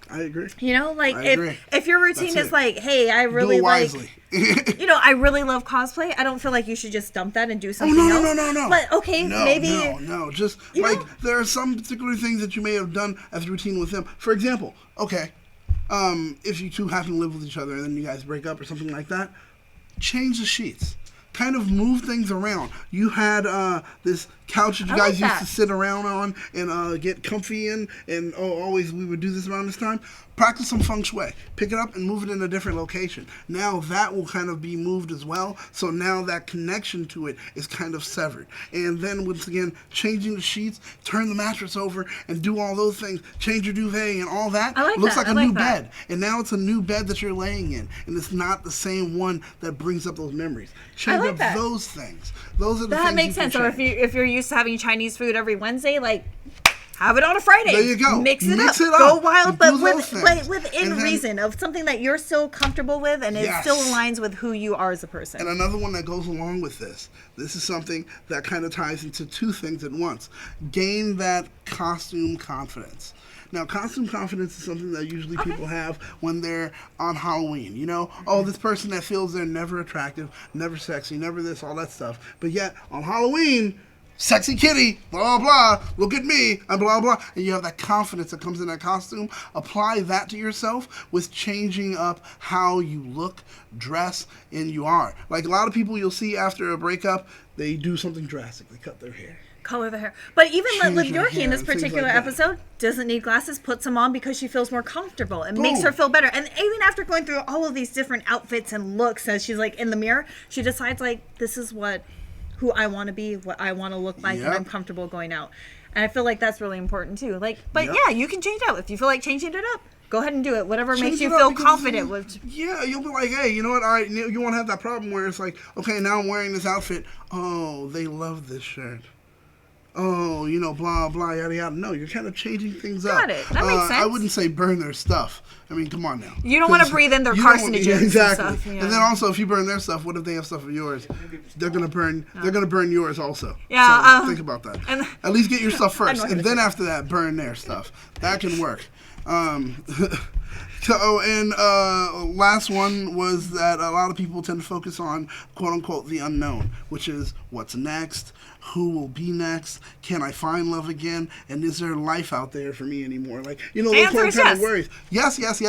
I agree. You know, like I agree. if your routine That's is it. like, hey, I Do really it like, wisely. I really love cosplay. I don't feel like you should just dump that and do Oh, something no, else. no. But okay, No, maybe. No. Just You like know? there are some particular things that you may have done as a routine with them. For example, okay, if you two happen to live with each other and then you guys break up or something like that, change the sheets. Kind of move things around. You had this couch that you I guys like used to that. sit around on and get comfy in, and always we would do this around this time. Practice some feng shui. Pick it up and move it in a different location. Now that will kind of be moved as well. So now that connection to it is kind of severed. And then once again, changing the sheets, turn the mattress over, and do all those things. Change your duvet and all that. I like Looks that. like I a like new that. bed. And now it's a new bed that you're laying in, and it's not the same one that brings up those memories. Change like up that. those things. Those are the things That makes you can sense. Or change. if you're used to having Chinese food every Wednesday, like have it on a Friday. There you go. Mix it Mix up. it up. Go wild, Do but those things. within And then- reason of something that you're still comfortable with and it Yes. still aligns with who you are as a person. And another one that goes along with this. This is something that kind of ties into two things at once. Gain that costume confidence. Now, costume confidence is something that usually people have when they're on Halloween. You know, oh, this person that feels they're never attractive, never sexy, never this, all that stuff. But yet, on Halloween, sexy kitty, blah, blah, look at me, and blah, blah. And you have that confidence that comes in that costume. Apply that to yourself with changing up how you look, dress, and you are. Like a lot of people you'll see after a breakup, they do something drastic. They cut their hair. Color the hair. But even Change Liv your Yorkie in hair this and things particular like that. episode doesn't need glasses, puts them on because she feels more comfortable. It makes Boom. her feel better. And even after going through all of these different outfits and looks, as she's like in the mirror, she decides like, this is who I want to be, what I want to look like, and Yep. I'm comfortable going out. And I feel like that's really important too. Like, but Yep. yeah, you can change out. If you feel like changing it up, go ahead and do it. Whatever makes Change you it up feel because confident with. Yeah, you'll be like, hey, you know what? All right, you won't have that problem where it's like, okay, now I'm wearing this outfit. Oh, they love this shirt. Oh, blah, blah, yada, yada. No, you're kind of changing things up. Got it. That makes sense. I wouldn't say burn their stuff. I mean, come on now. You don't want to breathe in their carcinogens and Exactly. stuff. Yeah. And then also, if you burn their stuff, what if they have stuff of yours? They're gonna burn. They're gonna burn yours also. Yeah, So think about that. and- At least get your stuff first, know and then after that, burn their stuff. That can work. So, and last one was that a lot of people tend to focus on quote unquote the unknown, which is what's next, who will be next, can I find love again, and is there life out there for me anymore? Like, those Answer kind is of yes. worries. Yes. Answer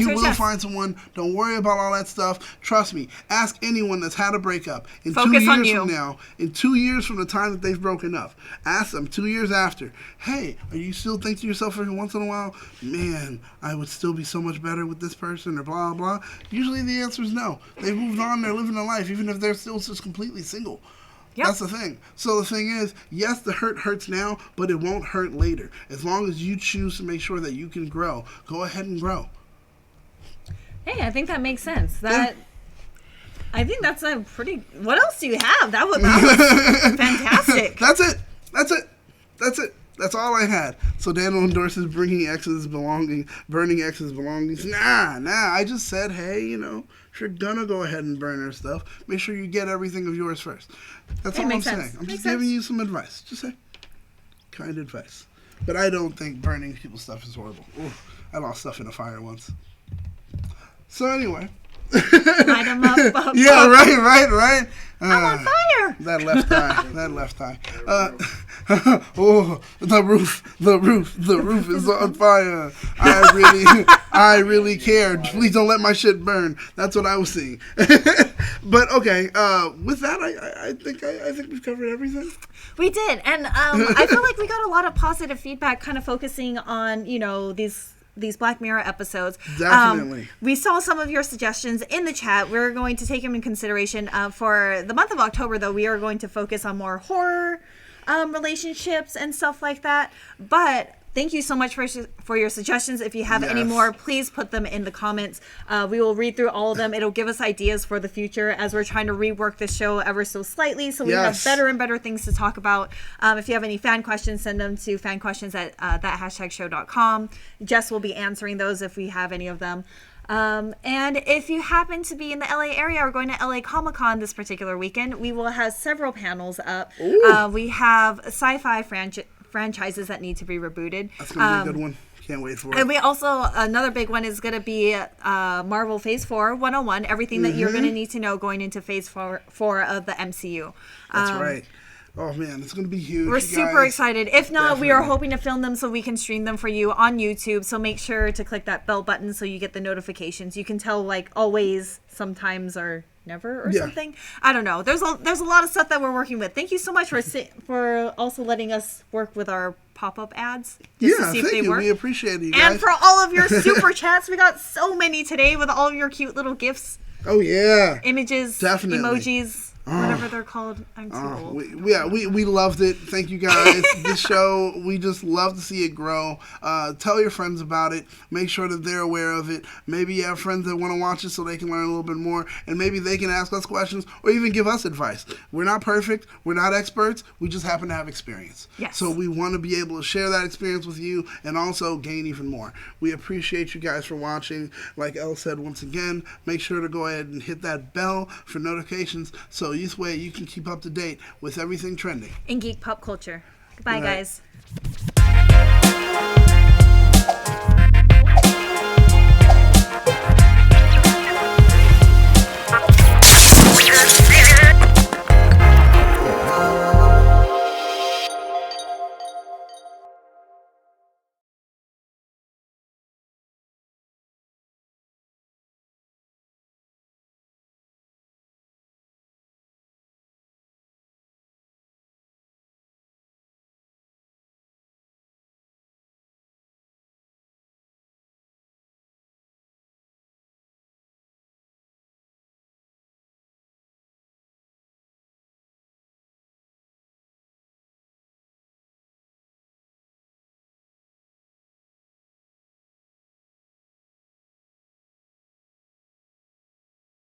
You is will yes. find someone. Don't worry about all that stuff. Trust me. Ask anyone that's had a breakup in Focus 2 on years you. from now. In 2 years from the time that they've broken up, ask them 2 years after. Hey, are you still think to yourself every once in a while, man, I would still be so much better with this person or blah blah. Usually the answer is no. They've moved on. They're living their life, even if they're still just completely single. Yep. That's the thing. So the thing is, yes, the hurt hurts now, but it won't hurt later. As long as you choose to make sure that you can grow, go ahead and grow. Hey, I think that makes sense. I think that's a pretty. What else do you have? That was fantastic. That's it. That's all I had. So Daniel endorses burning ex's belongings. Nah. I just said, hey, if you're gonna go ahead and burn her stuff, make sure you get everything of yours first. That's all I'm makes saying. sense. I'm Makes just giving sense. you some advice. Just say, kind advice. But I don't think burning people's stuff is horrible. Ooh, I lost stuff in a fire once. So anyway. Light 'em up. Yeah, right. I'm on fire. That left eye. Oh, the roof is on fire. I really cared. Please don't let my shit burn. That's what I was seeing. But okay, with that, I think we've covered everything. We did, and I feel like we got a lot of positive feedback, kind of focusing on these Black Mirror episodes. Definitely. We saw some of your suggestions in the chat. We're going to take them in consideration. For the month of October, though, we are going to focus on more horror relationships and stuff like that. But thank you so much for your suggestions. If you have any Yes. more, please put them in the comments. We will read through all of them. It'll give us ideas for the future as we're trying to rework the show ever so slightly, so we Yes. have better and better things to talk about. If you have any fan questions, send them to fanquestions@thathashtagshow.com. Jess will be answering those if we have any of them. And if you happen to be in the LA area or going to LA Comic-Con this particular weekend, we will have several panels up. We have sci-fi franchises that need to be rebooted. That's gonna be a good one. Can't wait for it. And we also, another big one is going to be Marvel Phase 4 101, everything that you're going to need to know going into Phase 4 of the MCU. That's right. Oh, man, it's going to be huge. We're super excited. If not, we are Definitely. hoping to film them so we can stream them for you on YouTube. So make sure to click that bell button so you get the notifications. You can tell, like, always, sometimes, or never, or something. I don't know. There's a lot of stuff that we're working with. Thank you so much for also letting us work with our pop-up ads. Just to see if thank they you. work. We appreciate it, you guys. And for all of your super chats, we got so many today with all of your cute little gifs, Oh, yeah. images, Definitely. emojis, whatever they're called. I'm too old. We loved it. Thank you guys. This show, we just love to see it grow. Tell your friends about it. Make sure that they're aware of it. Maybe you have friends that want to watch it so they can learn a little bit more, and maybe they can ask us questions or even give us advice. We're not perfect. We're not experts. We just happen to have experience. Yes. So we want to be able to share that experience with you and also gain even more. We appreciate you guys for watching. Like Elle said, once again, make sure to go ahead and hit that bell for notifications so this way you can keep up to date with everything trending. In geek pop culture. Goodbye, Good night. guys.